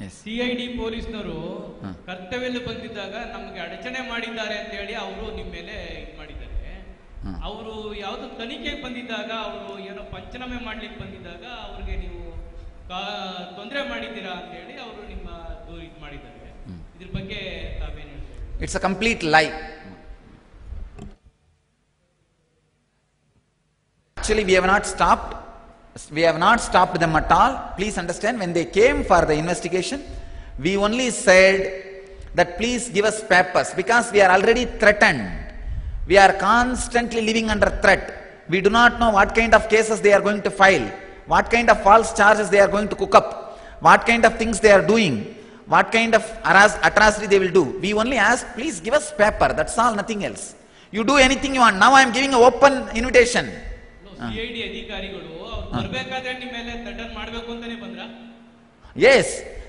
Yes. CID ಪೊಲೀಸ್ನವರು ಕರ್ತವ್ಯದಲ್ಲಿ ಬಂದಿದ್ದಾಗ ನಮಗೆ ಅಡಚಣೆ ಮಾಡಿದ್ದಾರೆ ಅಂತ ಹೇಳಿ ಅವರು ನಿಮ್ಮ ಮೇಲೆ ಇದು ಮಾಡಿದ್ದಾರೆ. ಅವರು ಯಾವುದು ತನಿಖೆಗೆ ಬಂದಿದ್ದಾಗ ಅವರು ಏನೋ ಪಂಚನಾಮೆ ಮಾಡ್ಲಿಕ್ಕೆ ಬಂದಿದ್ದಾಗ ಅವ್ರಿಗೆ ನೀವು ತೊಂದರೆ ಮಾಡಿದ್ದೀರಾ ಅಂತ ಹೇಳಿ ಅವರು ನಿಮ್ಮ ಇದು ಮಾಡಿದ್ದಾರೆ. ಇದ್ರ ಬಗ್ಗೆ ತಾವೇನು ಹೇಳ್ತೀರಾ? It's a complete lie. Actually, we have not stopped. We have not stopped them at all. Please understand, when they came for the investigation, we only said that please give us papers because we are already threatened. We are constantly living under threat. We do not know what kind of cases they are going to file, what kind of false charges they are going to cook up, what kind of things they are doing, what kind of atrocity they will do. We only ask, please give us paper, that's all, nothing else. You do anything you want. Now I am giving an open invitation. CID ಅಧಿಕಾರಿಗಳು ಅವರು ಬರಬೇಕಾದ್ರೆ ನಿಮ್ಮ ಮೇಲೆ threaten ಮಾಡಬೇಕು ಅಂತಾನೆ ಬಂದ್ರ? Yes,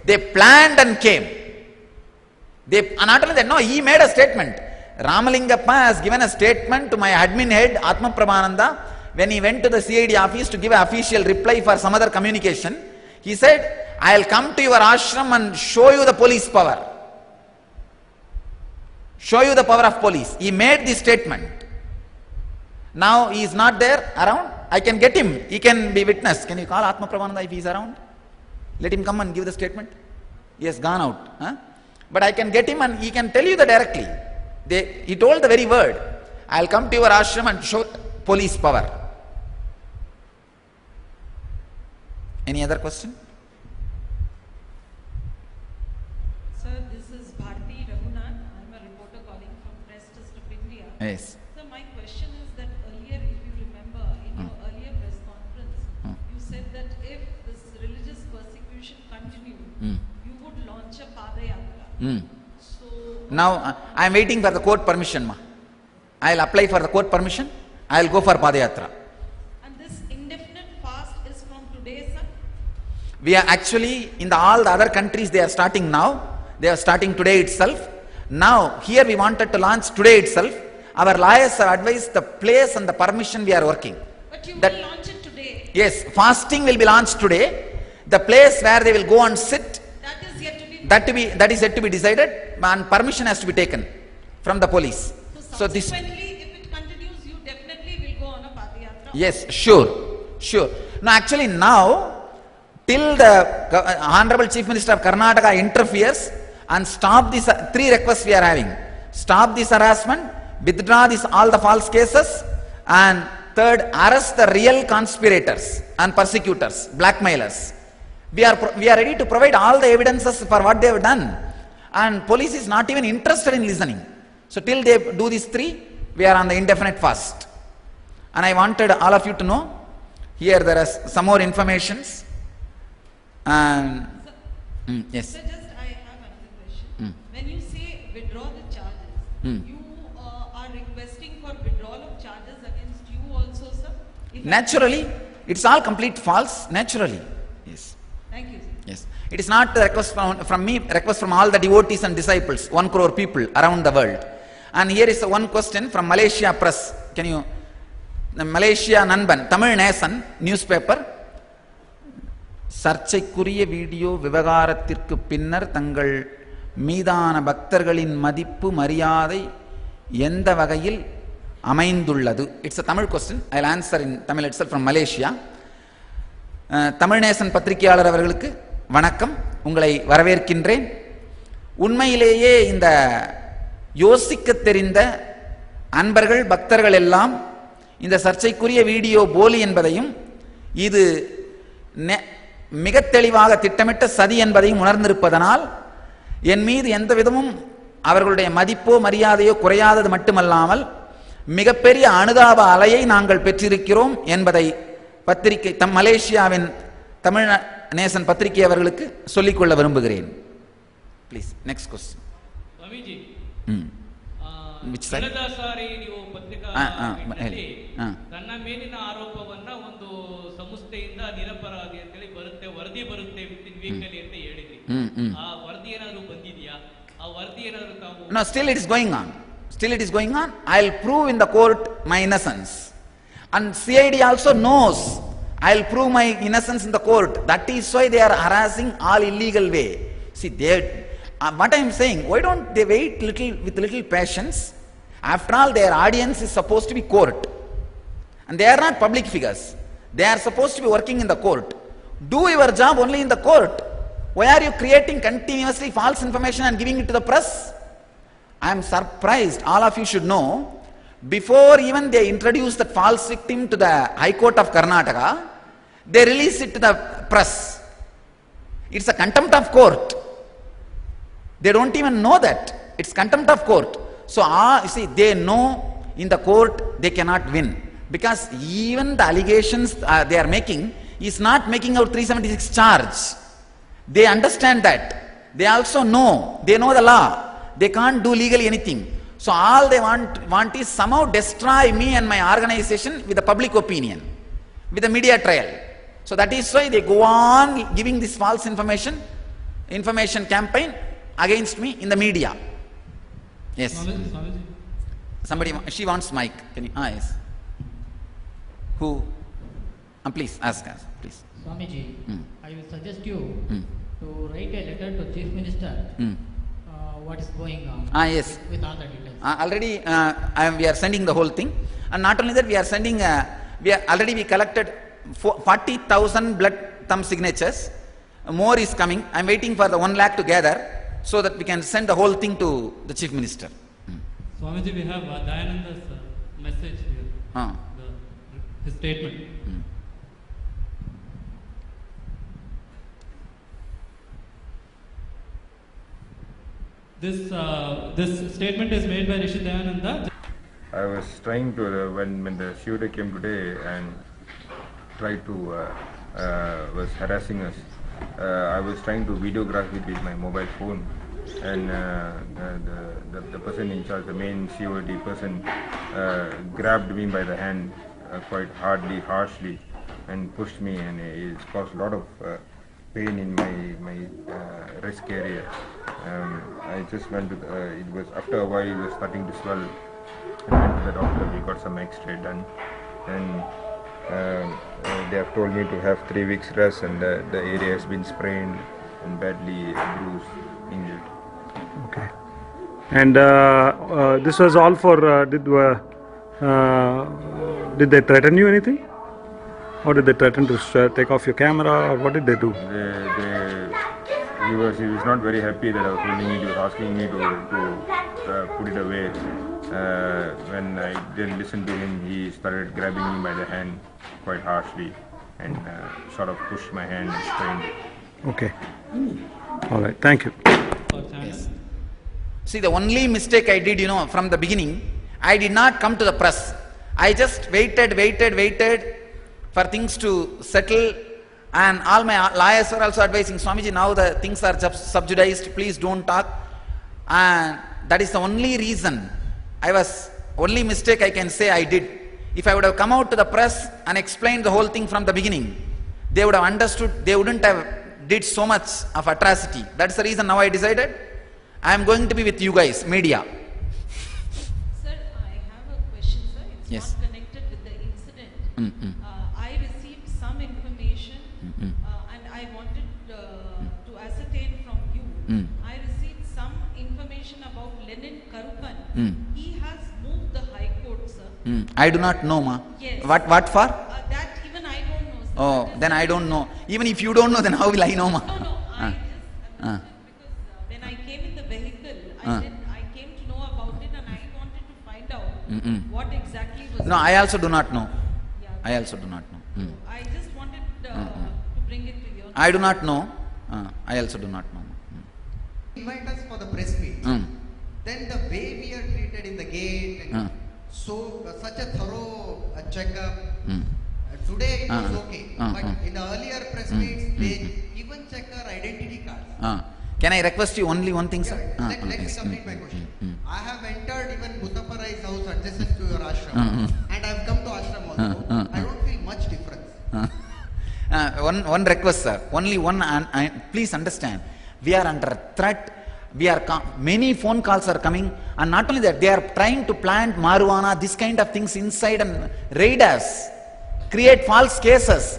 they planned and came. They not only that, no, he made a statement. Ramalingappa has given a statement to my admin head Atma Prabhananda when he went to the CID office to give an official reply for some other communication. He said, I'll come to your ashram and show you the police power. Show you the power of police. He made this statement. Now he is not there around. I can get him. He can be witness. Can you call Atma Prabhananda if he is around? Let him come and give the statement. He has gone out. Huh? But I can get him and he can tell you that directly. He told the very word. I'll come to your ashram and show police power. Any other question? Sir, this is Bharti Raghunath. I'm a reporter calling from Press Trust of India. Yes. So my question is that earlier, if you remember, in your earlier press conference, you said that if this religious persecution continued, you would launch a Padayatra. So Now I am waiting for the court permission, ma. I will apply for the court permission. I will go for Padayatra. And this indefinite fast is from today, sir? We are actually, in all the other countries, they are starting now. They are starting today itself. Now, here we wanted to launch today itself. Our lawyers have advised the place and the permission we are working. But you That- will launch it today. Yes, fasting will be launched today. The place where they will go and sit, That is yet to be. that is yet to be decided, and permission has to be taken from the police. So this, Subsequently, if it continues, you definitely will go on a Padayatra. yes, sure. No, actually now, till the Honorable Chief Minister of Karnataka interferes and stop these three requests we are having. Stop this harassment, withdraw all the false cases, and third, arrest the real conspirators and persecutors, blackmailers. We are ready to provide all the evidences for what they have done, and police is not even interested in listening. So till they do these three, we are on the indefinite fast. And I wanted all of you to know, here there is some more informations. And yes. So just I have another question. When you say withdraw the charges, you are requesting for withdrawal of charges against you also, sir? If I- Naturally, it's all complete false. Naturally, yes. Thank you, sir. Yes. It is not the request from me, request from all the devotees and disciples, 1 crore people around the world. And here is one question from Malaysia Press. Can you, the Malaysia Nanban, Tamil Nation newspaper. சர்ச்சைக்குரிய video விவகாரத்திற்கு பின்னர் தங்கள் மீதான பக்தர்களின் மதிப்பு மரியாதை எந்த வகையில் அமைந்துள்ளது? It's a Tamil question. I'll answer in Tamil itself from Malaysia. Tamil நேசன் பத்திரிகையாளர் அவர்களுக்கு வணக்கம், உங்களை வரவேற்கின்றேன். உண்மையிலேயே இந்த யோசிக்க தெரிந்த அன்பர்கள் பக்தர்கள் எல்லாம் இந்த சர்ச்சைக்குரிய வீடியோ போலி என்பதையும் இது மிக தெளிவாக திட்டமிட்ட சதி என்பதையும் உணர்ந்திருப்பதனால் என் மீது எந்த விதமும் அவர்களுடைய மதிப்போ மரியாதையோ குறையாதது மட்டுமல்லாமல் மிகப்பெரிய அனுதாப அலையை நாங்கள் பெற்றிருக்கிறோம் என்பதை பத்திரிகை மலேசியாவின் தமிழ் நேசன் பத்திரிகை அவர்களுக்கு சொல்லிக்கொள்ள விரும்புகிறேன். Please next question. Swamiji, Which side? ಕಳೆದ ಸಾರಿ ನೀವು ಪತ್ರಿಕಾ ಹೇಳಿ. ತನ್ನ ಮೇಲಿನ ಆರೋಪವನ್ನ ಒಂದು ಸಂಸ್ಥೆಯಿಂದ ನಿರಪರಾಧಿ ಅಂತೇಳಿ ಬರುತ್ತೆ, ವರದಿ ಬರುತ್ತೆ ವಿತಿನ್ ವೀಕ್ ಅಲ್ಲಿ ಅಂತ ಹೇಳಿದ್ರಿ. ಆ ವರದಿ ಏನಾದ್ರು ಬಂದಿದ್ಯಾ? ಆ ವರದಿ ಏನಾದ್ರು ತಾವು? No, still it is going on. Still it is going on. I'll prove in the court my innocence. And CID also knows I'll prove my innocence in the court. That is why they are harassing all illegal way. See, what I am saying, why don't they wait with little patience? After all, their audience is supposed to be court. And they are not public figures. They are supposed to be working in the court. Do your job only in the court. Why are you creating continuously false information and giving it to the press? I am surprised. All of you should know, before even they introduce that false victim to the High Court of Karnataka, they release it to the press. It's a contempt of court. They don't even know that. It's contempt of court. So, you see, they know in the court they cannot win. Because even the allegations they are making is not making out 376 charge. They understand that. They also know. They know the law. They can't do legally anything. So all they want is somehow destroy me and my organization with the public opinion, with the media trial. So that is why they go on giving this false information campaign against me in the media. Yes. Swamiji. Somebody, she wants mic. Can you? Yes. Who? Please ask us, please. Swamiji, I will suggest you to write a letter to Chief Minister. What is going on? Yes. With all the details. Already, we are sending the whole thing, and not only that, we are sending. We collected 40,000 blood thumb signatures. More is coming. I am waiting for the 1 lakh to gather, so that we can send the whole thing to the Chief Minister. Swamiji, we have Dayananda's message here. His statement. This statement is made by Rishi Dayananda. I was trying to, when the shooter came today and tried to, was harassing us, I was trying to videograph it with my mobile phone, and the person in charge, the main COD person, grabbed me by the hand quite harshly, and pushed me, and it's caused a lot of pain in my wrist area. I just went to it was after a while it was starting to swell. I went to the doctor. We got some X-ray done, and they have told me to have 3 weeks rest, and the area has been sprained and badly bruised, injured. Okay. And this was all for, did they threaten you anything? Or did they threaten to take off your camera, or what did they do? He was not very happy that I was holding it. He was asking me to put it away. When I didn't listen to him, he started grabbing me by the hand quite harshly and sort of pushed my hand and strained it. Okay. All right. Thank you. Yes. See, the only mistake I did, from the beginning, I did not come to the press. I just waited for things to settle, and all my lawyers were also advising, Swamiji, now the things are subjudiced, please don't talk. And that is the only reason only mistake I can say I did. If I would have come out to the press and explained the whole thing from the beginning, they would have understood, they wouldn't have did so much of atrocity. That's the reason now I decided I am going to be with you guys, media. Sir, I have a question, sir. It's Yes. not connected with the incident. I received some information and I wanted to ascertain from you. I received some information about Lenin Karukan. He has moved the High Court, sir. I do not know, ma. Yes. What for? That even I don't know, sir. Oh, then I don't know. Even if you don't know, then how will I know, ma? No, I just understood because when I came in the vehicle, I came to know about it and I wanted to find out what exactly was. No, I also do not know. Yeah. I also do not know. I just wanted to bring it to your. I do not know. I also do not know. Invite us for the press meet. Then the way we are treated in the gate, and such a thorough checkup. Today it was okay, but in the earlier press meets, they even check our identity cards. Can I request you only one thing, sir? Let me complete my question. I have entered even Muttappa Rai's house adjacent to your ashram, and I have come to ashram also. I don't feel much difference. One request, sir. Only one. Please understand. We are under threat. Many phone calls are coming, and not only that, they are trying to plant marijuana, this kind of things inside and raid us, create false cases.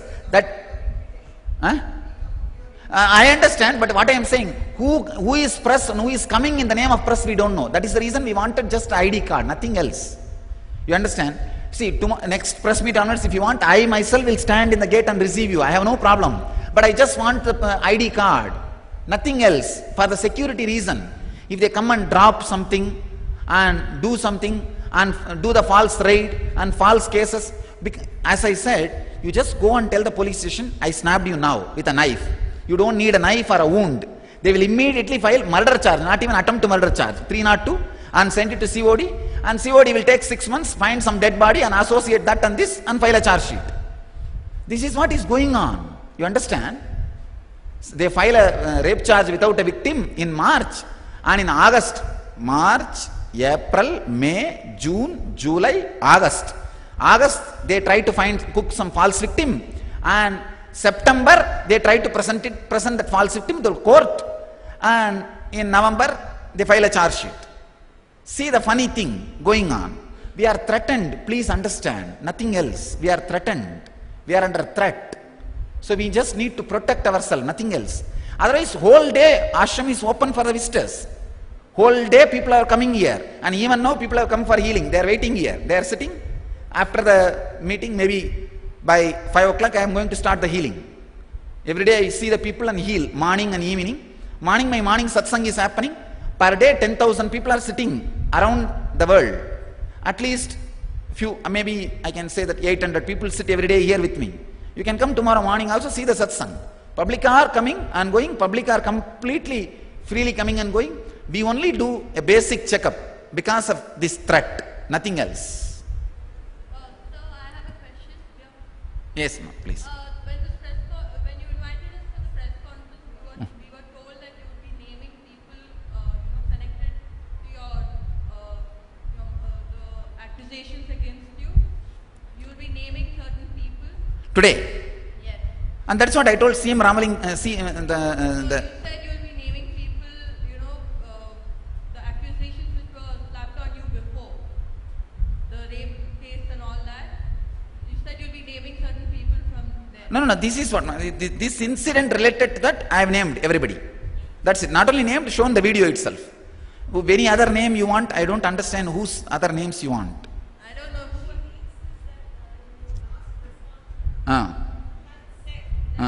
I understand, but what I am saying, who is press and who is coming in the name of press, we don't know. That is the reason we wanted just ID card, nothing else. You understand? See, next press meet onwards, if you want, I myself will stand in the gate and receive you. I have no problem. But I just want the ID card. Nothing else, for the security reason. If they come and drop something and do something and do the false raid and false cases, as I said, you just go and tell the police station, I snapped you now with a knife. You don't need a knife or a wound. They will immediately file murder charge, not even attempt to murder charge, 302, and send it to COD, and COD will take 6 months, find some dead body and associate that and this and file a charge sheet. This is what is going on. You understand? They file a rape charge without a victim in March, and in August, March, April, May, June, July, August, they try to cook some false victim, and September they try to present that false victim to the court, and in November they file a charge sheet. See the funny thing going on. We are threatened, please understand, nothing else. We are threatened. We are under threat. So we just need to protect ourselves, nothing else. Otherwise, whole day ashram is open for the visitors. Whole day people are coming here, and even now people have come for healing. They are waiting here. They are sitting. After the meeting, maybe by 5 o'clock, I am going to start the healing. Every day I see the people and heal, morning and evening. My morning satsang is happening. Per day, 10,000 people are sitting around the world. At least few, maybe I can say that 800 people sit every day here with me. You can come tomorrow morning also, see the satsang. Public are coming and going, public are completely freely coming and going. We only do a basic checkup because of this threat, nothing else. Sir, I have a question. Yes, ma'am, please. When you invited us for the press conference, we were told that you would be naming people to Today. Yes. And that's what I told CM Ramaling, You said you'll be naming people, you know, the accusations which were slapped on you before, the rape case and all that. You said you'll be naming certain people from there. No, this is what, this incident related to that, I have named everybody. That's it. Not only named, shown the video itself. Any other name you want, I don't understand whose other names you want. I don't know who. You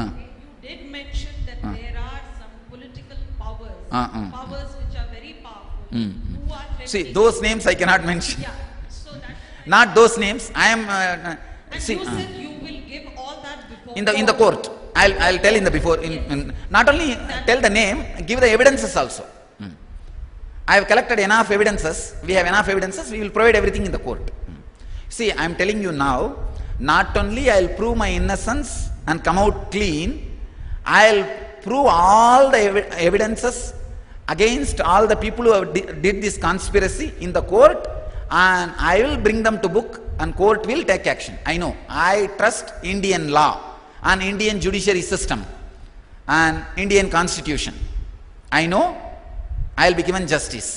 did mention that there are some political powers, powers which are very powerful, who are See, those names I cannot mention. Yeah, so that Not those names. I am. and See, you said you will give all that before in the court. I'll tell in the before. Not only tell the name, give the evidences also. I have collected enough evidences. We have enough evidences. We will provide everything in the court. See, I am telling you now. Not only I'll prove my innocence and come out clean, I'll prove all the evidences against all the people who have did this conspiracy in the court, and I will bring them to book, and court will take action. I know. I trust Indian law and Indian judiciary system and Indian constitution. I know I'll be given justice.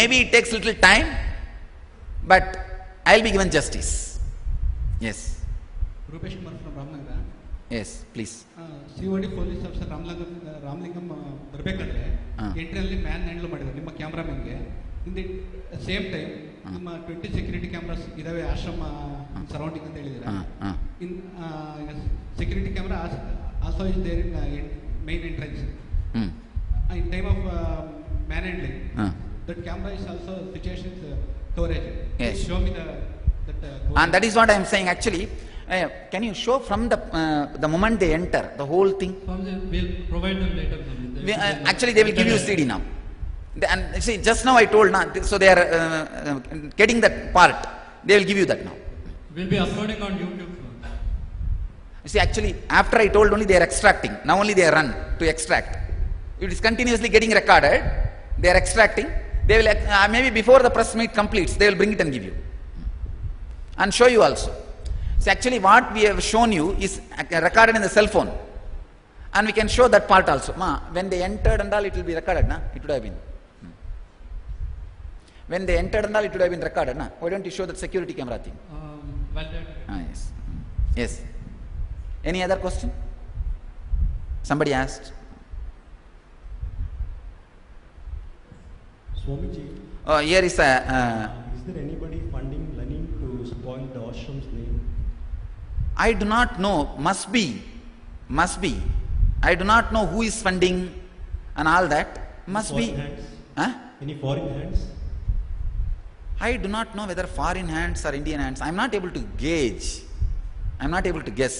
Maybe it takes little time, but I'll be given justice. Yes. Rupesh Kumar from Ramnagar. Yes, please. COD police officer Ramalingam ಬರಬೇಕಾದ್ರೆ ಎಂಟ್ರಿಯಲ್ಲಿ man handle ಮಾಡಿದ್ರು ನಿಮ್ಮ ಕ್ಯಾಮ್ರಾಮನ್ಗೆ. In the same time ನಿಮ್ಮ 20 security cameras ಇದಾವೆ ashram surrounding ಅಂತ ಹೇಳಿದ್ರೆ. In security camera also is there in main entrance. In time of manhandling, that camera is also situation storage. Yes. Show me and that is what I am saying. Actually, can you show from the moment they enter the whole thing? We'll provide them later. Actually, they will give you CD now. And see, just now I told, so they are getting that part. They will give you that now. We'll be uploading on YouTube. See, actually, after I told only they are extracting. Now only they are run to extract. It is continuously getting recorded. They are extracting. They will maybe before the press meet completes, they will bring it and give you and show you also. So actually, what we have shown you is recorded in the cell phone, and we can show that part also. When they entered and all, it will be recorded. It would have been. When they entered and all, it would have been recorded. Why don't you show that security camera thing? Yes. Yes. Any other question? Somebody asked. Swamiji, here is a. Is there anybody funding Lenin to spoil the ashram's name? I do not know. Must be. I do not know who is funding and all that. Must foreign be. Hands? Huh? Any foreign hands? I do not know whether foreign hands or Indian hands. I am not able to gauge. I am not able to guess.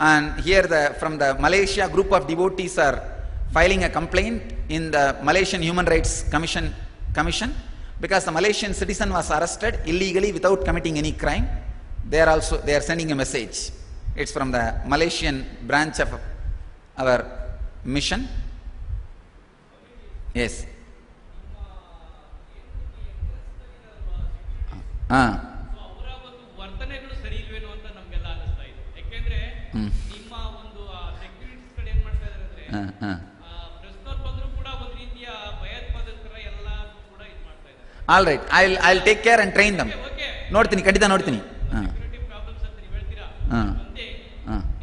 And here from the Malaysia group of devotees are filing a complaint in the Malaysian Human Rights Commission because the Malaysian citizen was arrested illegally without committing any crime. They are sending a message. It's from the Malaysian branch of our mission. Yes. ವರ್ತನೆಗಳು ಸರಿ ಇಲ್ವೇನೋ ಅಂತ ನಮ್ಗೆಲ್ಲ ಅನಿಸ್ತಾ ಇದೆ. ಯಾಕೆಂದ್ರೆ ನಿಮ್ಮ ಒಂದು securities ಕಡೆ ಏನ್ ಮಾಡ್ತಾ ಇದಾರೆ ಅಂದ್ರೆ ಪ್ರಶ್ನೋರ್ ಬಂದ್ರು ಕೂಡ ಒಂದ್ ರೀತಿಯ ಭಯೋತ್ಪಾದಕರ ಎಲ್ಲ ಕೂಡ ಇದು ಮಾಡ್ತಾ ಇದ್ದಾರೆ. All right, I'll take care and train them. ನೋಡ್ತೀನಿ, ಖಂಡಿತ ನೋಡ್ತೀನಿ. ಸೆಕ್ಯೂರಿಟಿ ಪ್ರಾಬ್ಲಮ್ಸ್ ಅಂತ ನೀವು ಹೇಳ್ತೀರಾ. ಮತ್ತೆ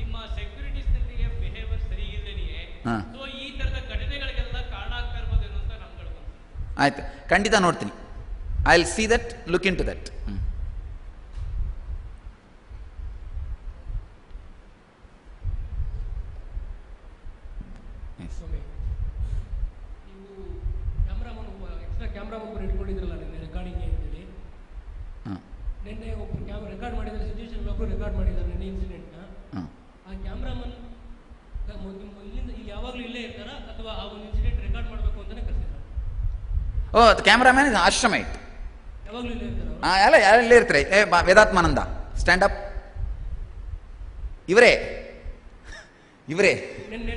ನಿಮ್ಮ ಸೆಕ್ಯೂರಿಟೀಸ್ ನಲ್ಲಿ ಬಿಹೇವಿಯರ್ ಸರಿ ಇಲ್ಲದೇನೆ ಸೊ ಈ ತರದ ಘಟನೆಗಳಿಗೆಲ್ಲ ಕಾರಣ ಆಗ್ತಾ ಇರಬಹುದೇನೋ ಅಂತ ನಮ್ಗೆ ಅನ್ಸುತ್ತೆ. ಆಯ್ತು, ಖಂಡಿತ ನೋಡ್ತೀನಿ. I'll see that, look into that. ನೀವು ಕ್ಯಾಮ್ರಾಮನ್ ಎಕ್ಸ್ಟ್ರಾ ಕ್ಯಾಮ್ರಾಮನ್ ಇಟ್ಕೊಂಡಿದ್ರಲ್ಲ ನಿನ್ನೆ ರೆಕಾರ್ಡಿಂಗ್ ಅಂತೇಳಿ, ನಿನ್ನೆ ಒಬ್ಬರು ರೆಕಾರ್ಡ್ ಮಾಡಿದ್ದಾರೆ, ಸಿಚುವೇಶನ್ ಒಬ್ಬರು ರೆಕಾರ್ಡ್ ಮಾಡಿದ್ದಾರೆ ನಿನ್ನೆ ಇನ್ಸಿಡೆಂಟ್ನ. ಆ ಕ್ಯಾಮ್ರಾಮನ್ ಇಲ್ಲಿಂದ ಇಲ್ಲಿ ಯಾವಾಗಲೂ ಇಲ್ಲೇ ಇರ್ತಾರಾ ಅಥವಾ ಆ ಒಂದು ಇನ್ಸಿಡೆಂಟ್ ರೆಕಾರ್ಡ್ ಮಾಡಬೇಕು ಅಂತಾನೆ ಕರ್ಸಿದ್ದಾರೆ? The cameraman is Ashramite. ಯಾವಾಗಲೂ ಇಲ್ಲೇ ಇರ್ತಾರ? ಯಾರು ಇಲ್ಲೇ ಇರ್ತಾರೆ. ವೇದಾತ್ಮಾನಂದ, ಸ್ಟ್ಯಾಂಡ್ ಅಪ್. ಇವರೇ ನಿನ್ನೆ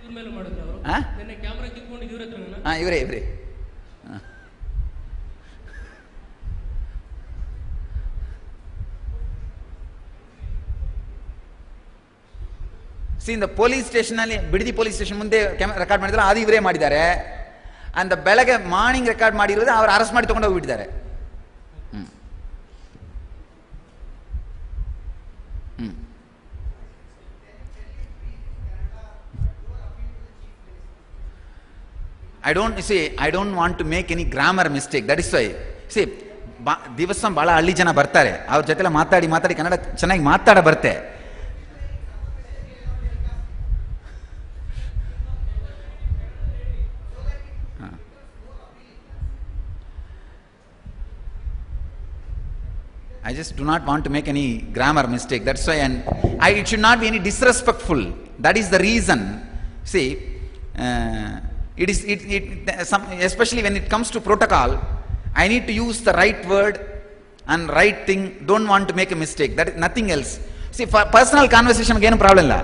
ಇವ್ರ ಮೇಲೆ ಮಾಡಿದ್ರು ಅವರು. ನಿನ್ನೆ ಕ್ಯಾಮ್ರಾ ಕಿತ್ಕೊಂಡು ಇವ್ರ ಹತ್ರ ಇವರೇ ಸಿ ದ ಪೊಲೀಸ್ ಸ್ಟೇಷನ್ ಅಲ್ಲಿ ಬಿಡದಿ ಪೊಲೀಸ್ ಸ್ಟೇಷನ್ ಮುಂದೆ ರೆಕಾರ್ಡ್ ಮಾಡಿದ್ರೆ ಅದು ಇವರೇ ಮಾಡಿದ್ದಾರೆ. ಅಂಡ್ ಬೆಳಗ್ಗೆ ಮಾರ್ನಿಂಗ್ ರೆಕಾರ್ಡ್ ಮಾಡಿರೋದು ಅವ್ರು ಅರೆಸ್ಟ್ ಮಾಡಿ ತಗೊಂಡು ಹೋಗ್ಬಿಟ್ಟಿದ್ದಾರೆ. I don't want to make any grammar mistake. That is why. See, ದಿವಸ ಭಾಳ ಹಳ್ಳಿ ಜನ ಬರ್ತಾರೆ, ಅವ್ರ ಜೊತೆಲ್ಲ ಮಾತಾಡಿ ಕನ್ನಡ ಚೆನ್ನಾಗಿ ಮಾತಾಡ ಬರುತ್ತೆ. I just do not want to make any grammar mistake. That's why, and it should not be any disrespectful. That is the reason. See, especially when it comes to protocol, I need to use the right word and right thing. Don't want to make a mistake. That is nothing else. See, for personal conversation, again, no problem la.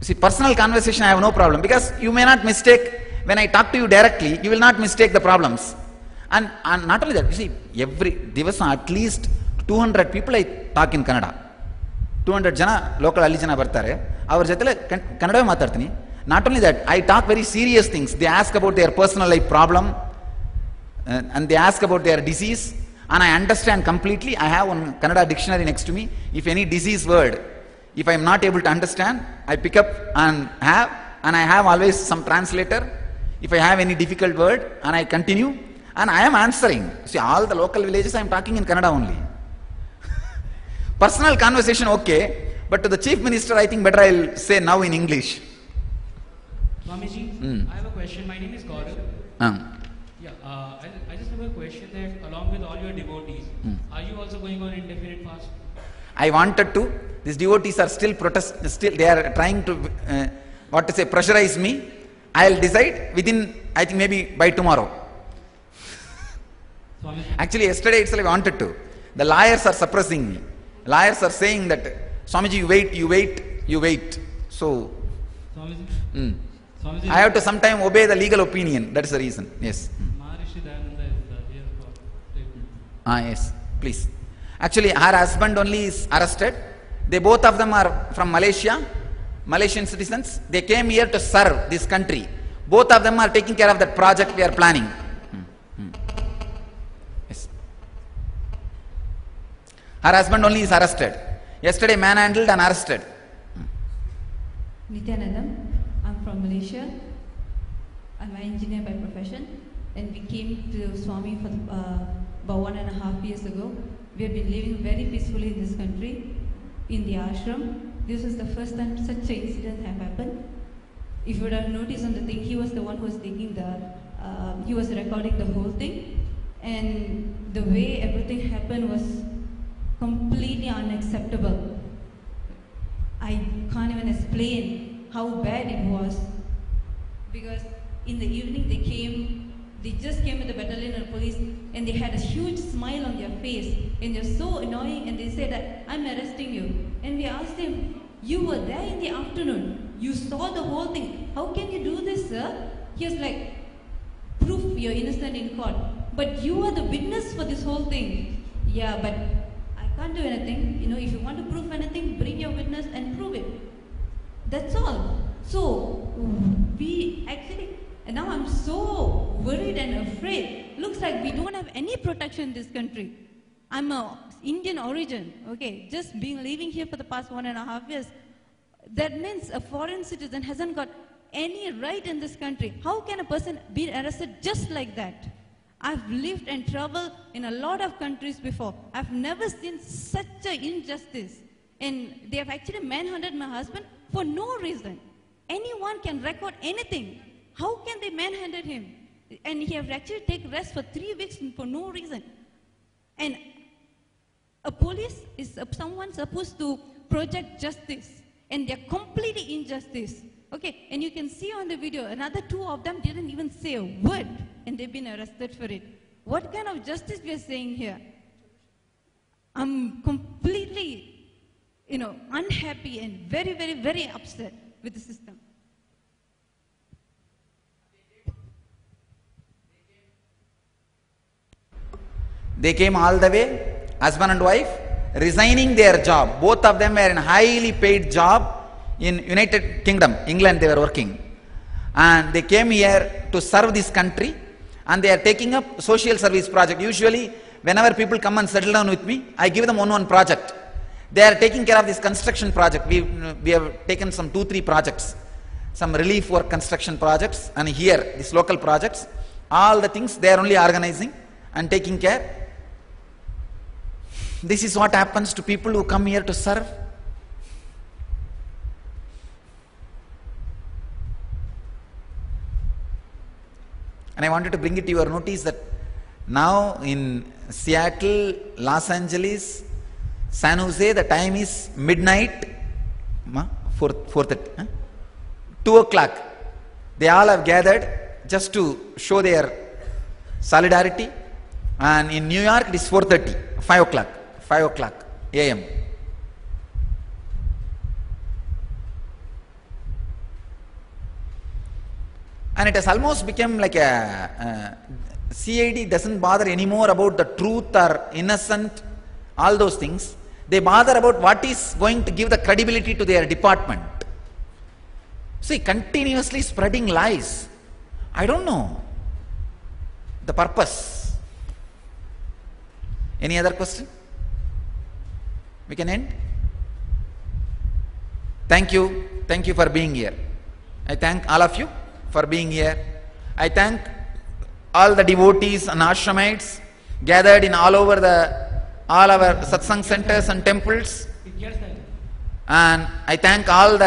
See, personal conversation, I have no problem, because you may not mistake. When I talk to you directly, you will not mistake the problems. And not only that, you see, every divasa at least 200 people I talk in Kannada. 200 jana local alli jana bartare, avar jotele kannada maatartini. Not only that, I talk very serious things. They ask about their personal life problem, and they ask about their disease, and I understand completely. I have one Kannada dictionary next to me. If any disease word, if I am not able to understand, I pick up and I have always some translator. If I have any difficult word, and I continue, and I am answering. See, all the local villages I am talking in Kannada only. Personal conversation okay, but to the Chief Minister I think better I'll say now in English. Swamiji, I have a question. My name is Gaurav. I just have a question that along with all your devotees, are you also going on indefinite fast? I wanted to. These devotees are still they are trying to pressurize me. I'll decide within, I think maybe by tomorrow. Actually, yesterday itself I wanted to. The lawyers are suppressing me. Lawyers are saying that, Swamiji, you wait. So, Swamiji, I have to sometime obey the legal opinion. That is the reason. Yes. Maharishi Dayananda is here for statement. Yes, please. Actually, her husband only is arrested. They both of them are from Malaysia, Malaysian citizens. They came here to serve this country. Both of them are taking care of that project we are planning. Yes. Her husband only is arrested. Yesterday, manhandled and arrested. Nityanandam, I'm from Malaysia. I'm an engineer by profession, and we came to Swami for about 1.5 years ago. We have been living very peacefully in this country, in the ashram. This is the first time such an incident have happened. If you would have noticed on the thing, he was the one who was taking he was recording the whole thing, and the way everything happened was completely unacceptable. I can't even explain how bad it was, because in the evening they just came with the battalion of police, and they had a huge smile on their face, and they're so annoying, and they said that, I'm arresting you. And we asked him, you were there in the afternoon, you saw the whole thing, how can you do this, sir? He was like, proof you're innocent in court, but you are the witness for this whole thing. Yeah, but I can't do anything. If you want to prove anything, bring your witness and prove it. That's all. So, and now I'm so worried and afraid. Looks like we don't have any protection in this country. I'm a Indian origin, okay, just living here for the past 1.5 years. That means a foreign citizen hasn't got any right in this country. How can a person be arrested just like that? I've lived and traveled in a lot of countries before. I've never seen such an injustice. And they have actually manhunted my husband for no reason. Anyone can record anything. How can they manhandle him? And he have actually taken rest for 3 weeks for no reason. And a police is someone supposed to project justice, and they're completely injustice. Okay, and you can see on the video, another 2 of them didn't even say a word, and they've been arrested for it. What kind of justice we are saying here? I'm completely, unhappy and very, very, very upset with the system. They came all the way, husband and wife, resigning their job. Both of them were in a highly paid job in United Kingdom, England they were working. And they came here to serve this country, and they are taking up social service project. Usually, whenever people come and settle down with me, I give them one project. They are taking care of this construction project. We have taken some 2-3 projects, some relief work construction projects, and here, these local projects, all the things they are only organizing and taking care. This is what happens to people who come here to serve. And I wanted to bring it to your notice that now in Seattle, Los Angeles, San Jose, the time is midnight, 4:30, 2 o'clock. They all have gathered just to show their solidarity. And in New York, it is 4:30, 5 o'clock a.m. And it has almost become like a CID doesn't bother anymore about the truth or innocent, all those things. They bother about what is going to give the credibility to their department. See, continuously spreading lies. I don't know the purpose. Any other question? We can end? Thank you. Thank you for being here. I thank all of you for being here. I thank all the devotees and ashramites gathered in all over all our satsang centers and temples. And I thank all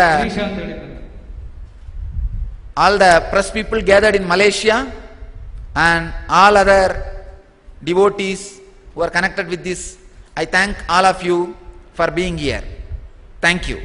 the press people gathered in Malaysia and all other devotees who are connected with this. I thank all of you for being here. Thank you.